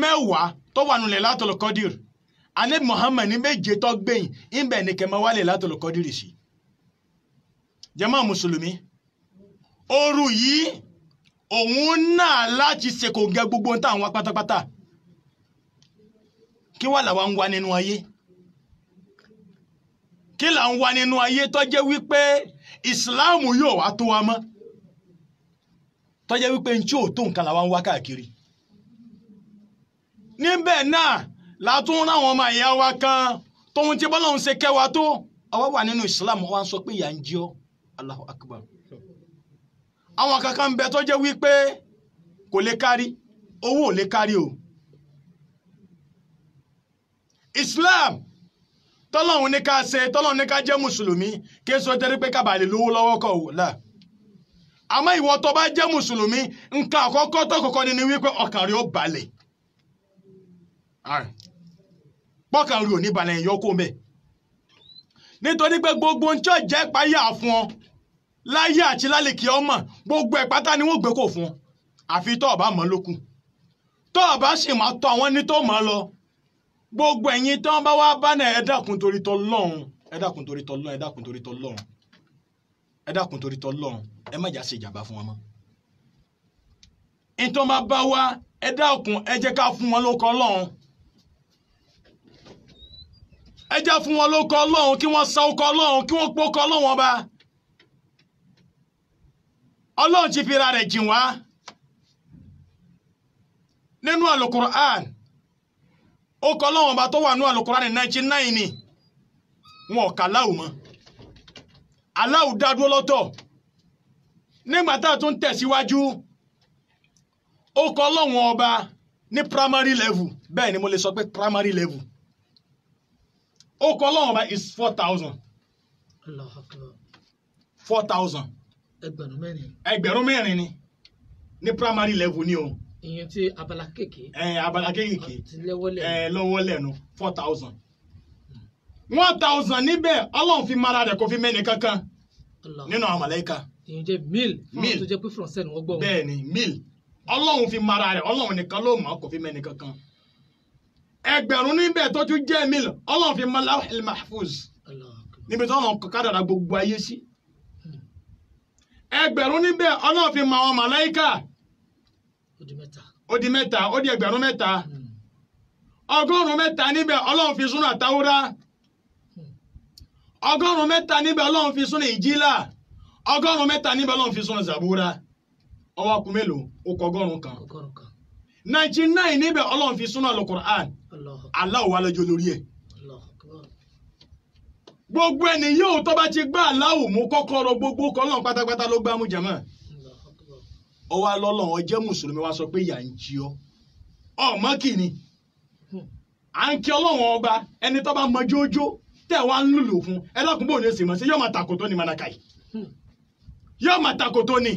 mẹ́wàá tó wà nínú Lailatul Qadri Ànábì Muhammad ní méje tó gbẹ̀yìn ìmẹ̀nìkẹ́ ma wálé Lailatul Qadri sí jàmá mùsùlùmí òru yìí òun náà láti ṣe kò gẹ gbogbo ń tàwọn pátápátá kí wà làwa ń wá nínú ayé kí là ń wá nínú ayé tó jẹ́ wípé ìsìláàmù yóò wá tó wa mọ́ tó jẹ́ wípé ń tí ò tó nǹkan làwa ń wá káàkiri níbẹ̀ náà látún ráwọn ọmọ ìyá wa kan tóun tí bọ́lọ́hun ṣe kẹwa tó àwa wà nínú ìsìláàmù wa ń sọ pé ìyà ń jẹ ọ́ Allahu Akbar àwọn kankan bẹ tó jẹ́ wípé kò lè kárí owó ò lè kárí o Islam tọ́lọ́hun ní ká ṣe tọ́lọ́hun ní ká jẹ́ mùsùlùmí kí é sọ tẹ́rí pé kábà lè lówó lọ́wọ́ kọ̀ wò láà àmọ́ ìwọ tó bá jẹ́ mùsùlùmí nǹkan àkọ́kọ́ tó kọ́kọ́ ni wípé ọkàn rí ó balẹ̀ pọ́kàn rí ò ní balẹ̀ ìyọkó mẹ́ nítorí pé gbogbo ń tí ó jẹ́ páyà fún ọ láyé àti lálẹ́kì ọmọ gbogbo ẹ̀pátá ni wọ́n gbé kò fún ọ àfi tó ọba mọ́ lókun tó ọba sì máa tọ́ àwọn ní tó mọ́ lọ gbogbo ẹ̀yin tó ń bá wá bá náà ẹ dákun torí t'Ọlọ́run ẹ dákun torí t'Ọlọ́run ẹ dákun torí t'Ọlọ́run ẹ dákun torí t'Ọlọ́run ẹ má jà ṣe ìjàmbá fún wọn mọ́ ìtọ́ máa bá wá ẹ dákun ẹ jẹ́ ká fún wọn lóko Ọlọ́run ẹ jẹ́ fún wọn lóko Ọlọ́run kí wọ́n sa oko Ọlọ́run kí wọ́n pọ́kọ Ọlọ́run ọba Ọlọ́run ti fira rẹ̀ jìn wá nínú Al-Qur'an ó kọ Ọlọ́run ọba tó wà nínú Al-Qur'an ní 99 ni wọn ò kà Allahu mọ́ Allahu dádúró lọ́tọ̀ nígbà tá a tún tẹ̀síwájú ó kọ Ọlọ́run ọba ní primary level bẹ́ẹ̀ ni mo lè sọ pé primary level ó kọ Ọlọ́run ọba is 4,000 Allahu Akbar 4,000 ẹgbẹ̀rún mẹ́rin ni ní primary level ni o ìyẹn tí abala kéèké abala kéèké lọ́wọ́ lẹ́nu 4,000 1,000 níbẹ̀ Ọlọ́run fi mara rẹ̀ kò fi mẹ́ni kankan nínú àwọn màláíkà ìyẹn jẹ́ mil tó jẹ́ pé français ni wọ́n gbọ́ wọn bẹ́ẹ̀ ni mil Ọlọ́run fi mara rẹ̀ Ọlọ́run nìkan ló mọ̀ kò fi mẹ́ni kankan ẹgbẹ̀rún níbẹ̀ tó tún jẹ́ mil Ọlọ́run fi mọ Lawhil Mahfuz níbi tí Ọlọ́run kọ kádàrá gbogbo ayé sí ẹgbẹ̀rún níbẹ̀ Ọlọ́run fi mọ àwọn màláíkà ó di mẹ́ta ó di ẹgbẹ̀rún mẹ́ta 100 níbẹ̀ Ọlọ́run fi súnà Táúrà 100 níbẹ̀ Ọlọ́run fi súnà Ìnjílà 100 níbẹ̀ Ọlọ́run fi súnà Zàbúrà ó wá kù mélòó ó kù 100 kan 99 níbẹ̀ ọlọ́run fi súnà Al-Qur'an Allah wà lọ́jọ́ lórí ẹ̀ gbogbo ẹni yóò tó bá ti gbá Allah mú kọ́kọ́rọ́ gbogbo kọ́lọ́n pátápátá ló gbá mú jàmá ọwọ́ alọ́lọ́run ọjẹ́ mùsùlùmí wa sọ pé yà ń jí ọ ọmọ kìíní à ń kí ọlọ́run ọba ẹni tó bá mọ jójó tẹ̀ wá ń lùlù fún ẹlọ́kùnbó ní èsì mọ̀ sí yóò máa takòtó ní manakai yóò máa takòtó ní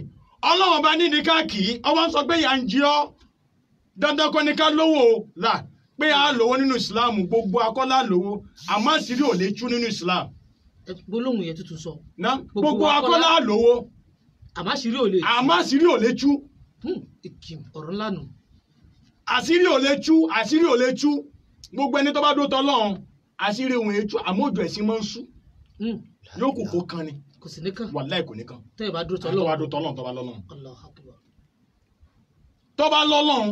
ọlọ́run ọba nídìí káàkiri ọwọ́ ń sọ pé yà ń jí ọ dandan kọ́ ni ká lówó là pé a lówó nínú Islam gbogbo akọ́lá lówó àmọ́ àṣírí ò lè tú nínú Islam. gbólóhùn yẹn tuntun sọ. gbogbo akọ́lá lówó àmọ́ àṣírí ò lè tú. ọ̀rọ̀ ńlá nù. àṣírí ò lè tú gbogbo ẹni tó bá dó tọ́ lọ́hùn àṣírí òun ètú àmọ́ òjò ẹ̀sìn máa ń sú yóò kò kó kan ni kò sí ní kan wàláì kò ní kan tẹ́ ẹ bá dó tọ́ lọ́hùn tó bá lọ́lọ́hùn tó bá lọ́lọ́hùn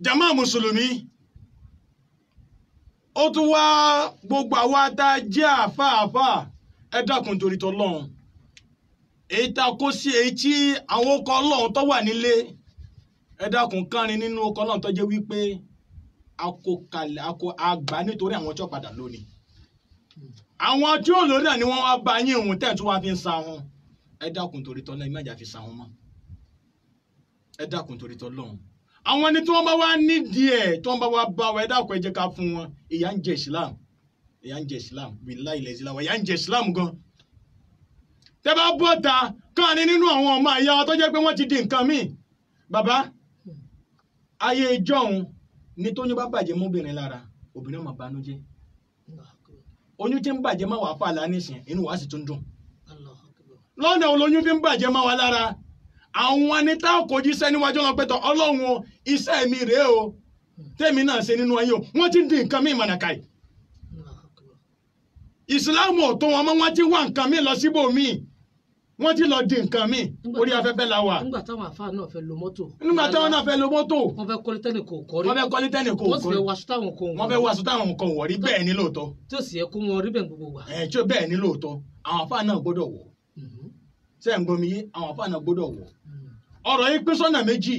jama mùsùlùmí ó tún wá gbogbo àwa tá a jẹ́ àfáàfá ẹ dákun torí t'Ọlọ́run èyí tá a kó sí èyí tí àwọn ọkọ̀ Ọlọ́run tó wà nílé ẹ dákun kárin nínú ọkọ̀ Ọlọ́run tó jẹ́ wípé àgbà nítorí àwọn tí ó padà lónìí àwọn tí ó lórí náà ni wọ́n wá bá yín òun tẹ̀ tí wọ́n fi ń sa wọn ẹ dákun torí t'Ọlọ́run ẹ má jà fi sa wọn mọ́ ẹ dákun torí t'Ọlọ́run àwọn ẹni tí wọ́n bá wá nídìí ẹ̀ tí wọ́n bá wá bá wa ẹ dákun ẹ jẹ́ ká fún wọn ìyà ń jẹ Islam billahi la ilaha ìyà ń jẹ Islam gan tẹ́ bá bọ́ta káàní nínú àwọn ọmọ ìyá wa tó jẹ́ pé wọ́n ti di nǹkan míì bàbá ayé ìjọ́un ní tóyún bá bàjẹ́ mọ́bìnrin lára obìnrin máa banújẹ́ oyún tí ń bàjẹ́ máa wà fà lánìsìn inú wa sì tún dùn lọ́nà olóyún fi ń bàjẹ́ máa wà lára àwọn ẹni tá a kojú iṣẹ́ níwájú ọlọ́run pẹ́tọ́ ọlọ́run iṣẹ́ mi rèé o tèmi náà ṣe nínú ayé o wọ́n ti di nǹkan míì mọ̀nàkàì ìsìláàmù ò tó wọn mọ́ wọ́n ti wá nǹkan míì lọ síbò míì wọ́n ti lọ di nǹkan míì orí afẹ́fẹ́ la wà. nígbà táwọn àfáà náà fẹ́ lo mọ́tò. wọ́n fẹ́ kọ́lé tẹ́nì kò kọ́rí. wọ́n sì fẹ́ waṣọ táwọn kan wọ̀. wọ́n fẹ́ waṣọ táwọn kan wọ̀ rí bẹ́ẹ̀ ni lóòótọ́. tí ó sì yẹ kó wọn rí bẹ́ẹ̀ gbogbo wa. tí ó bẹ́ẹ̀ ni lóòótọ́ àwọn àfáà náà gbọ́dọ̀ wọ̀ sẹ́yìn gbomi yé àwọn àfáà náà gbọ́dọ̀ wọ̀ ọ̀rọ̀ yìí pín sọ́nà méjì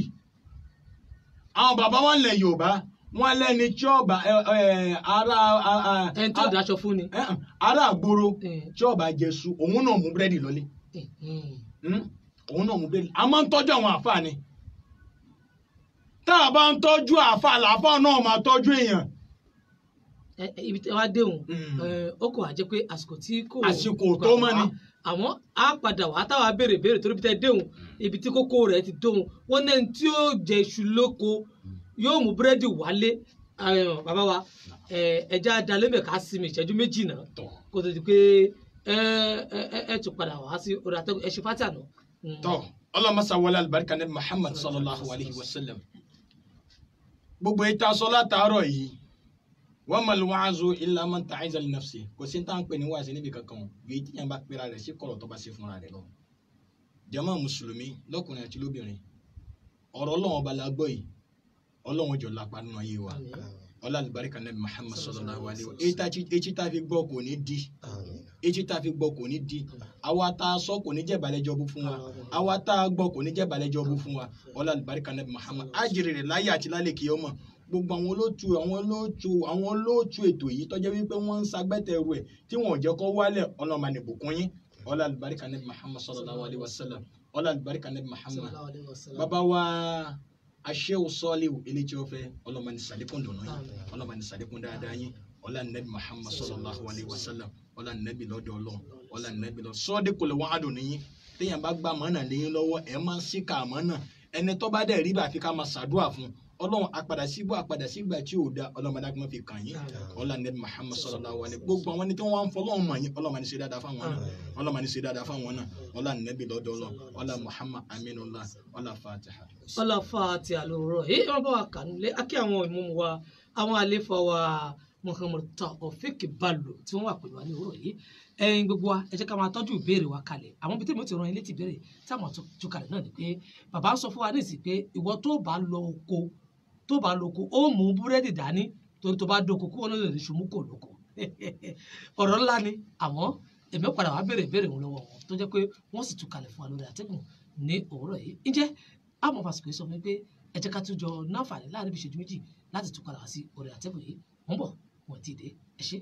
àwọn bàbá wọn lẹ̀ Yorùbá wọn lẹ́ni tí ọba ẹni tó daṣọ fún ni ará àgbòrò tí ọba jẹsù òun náà mú búrẹ́dì lọ́lé òun náà mú búrẹ́dì a máa ń tọ́jú àwọn àfáà ni tá a bá ń tọ́jú àfáà làáfáà náà máa tọ́jú èèyàn. ibi tí wàá déhùn ó kò wá jẹ́ pé àsìkò tó mọ́ ni àwọn á padà wá táwa béèrè torí bí tẹ déhùn ibi tí kókó rẹ̀ ti dóhùn wọn náà tí ó jẹ iṣu lóko yóò mú búrẹ́dì wálé bàbá wa ẹja dalẹ́mẹ̀ ká sinmi ìṣẹ́jú méjì náà kó tó di pé ẹ tún padà wá sí orí àtẹ́gùn ẹ ṣe fátì àná. tọ́ Allahumma salli ala al-barika nabi Muhammad sallallahu alayhi wa sallam gbogbo ìta sọ látàárọ̀ yìí wa mal wa'zu illa man ta'iza li nafsi kò sí tá à ń pè ní wáàsí níbi kankan yìí tí yẹn bá pera rẹ̀ sí kọ̀rọ̀ tó bá sí fúnra rẹ̀ lọ. jàmá mùsùlùmí lọ́kùnrin àti lóbìnrin ọ̀rọ̀ Ọlọ́run ọba la gbọ́ yìí Ọlọ́run jọ lápá nínú ayé wa ọlá àlùbáríkà nabi Muhammad sallallahu alaihi wa sallam etí tá a fi gbọ́ kò ní di etí tá a fi gbọ́ kò ní di àwa tá a sọ kò ní jẹ́ ìbàlẹ́jọ́ bú fún wa àwa tá a gbọ́ kò ní jẹ́ ìbàlẹ́jọ́ bú fún wa ọlá àlùbáríkà nabi Muhammad ájìrì rẹ̀ láyé àti lálẹ́ kìí ọmọ gbogbo àwọn olóòtú ètò yìí tọ́jẹ́ wípé wọ́n ń sagbẹ́tẹ̀rù ẹ̀ tí wọ́n ò jẹ́ kó wálẹ̀ ọlọ́mọ nìbùkún yín ọlá àlùbáríkà nabi Muhammad sallallahu alaihi wa sallam ọlá àlùbáríkà nabi Muhammad bàbá wa aṣẹ́wò sọ́ọ́lẹ́wò eléjì ọ̀fẹ́ ọlọ́mọ ní sàlékún dùnú yín ọlọ́mọ ní sàlékún dáadáa yín ọlá nabi Muhammad sallallahu alaihi wa sallam ọlá nabi lọ́dọ̀ ọlọ́run ọlá nabi lọ́dọ̀ sọ́ọ́dẹ́kọ̀lẹ̀ wọn àdùn níyìn téèyàn bá gbà mọ́nà léyìn lọ́wọ́ ẹ̀ máa ń síkà mọ́nà ẹni tó bá dẹ̀ rí bá fi ká máa ṣàdúrà fún ọlọ́run apàdà sígbà tí ò da ọlọ́run adá kí wọ́n fi kàn yín ọlá nabi Muhammad sallallahu alaihi gbogbo àwọn ẹni tí wọ́n wá ń fọlọ́run mọ̀ yín ọlọ́run ní ṣe dáadáa fáwọn náà ọlọ́run ní ṣe dáadáa fáwọn náà ọlá nabi lọ́dọ̀ ọlọ́run ọlá Muhammad aminullah ọlá fatiha. ọlá fatiha lóòrọ̀ èyí wọn bá wa kà nílé akí àwọn ìmúmu wa àwọn àlefa wa Muhammad Taofik Ballo tí wọ́n wà pẹ̀lú wa ní òwúrọ̀ yìí ẹ̀yin gbogbo wa ẹ jẹ́ ká máa tọ́jú ìbéèrè wa kalẹ̀ àwọn ibi tí mo ti rán ilé ti béèrè tí àwọn tó kalẹ̀ náà ni pé bàbá sọ fún wa ní ìsìn pé ìwọ tó bá lọ oko ó mú búrẹ́dì dání torí tó bá dóko kó wọn lè ṣùmú kò lóko ọ̀rọ̀ ńlá ni àmọ́ èmi padà wá béèrè ìbéèrè wọn lọ́wọ́ wọn tó jẹ́ pé wọ́n sì tún kalẹ̀ fún wa lórí àtẹ́gùn ní òwúrọ̀ yìí ǹjẹ́ àmọ́ fàṣìkò sọ pé ẹ jẹ́ ká tún jọ náfààní láàrin bí ìṣẹ́jú méjì láti tún padà wá sí orí àtẹ́gùn yìí wọ́n bọ̀ wọ́n ti dé ẹ ṣé.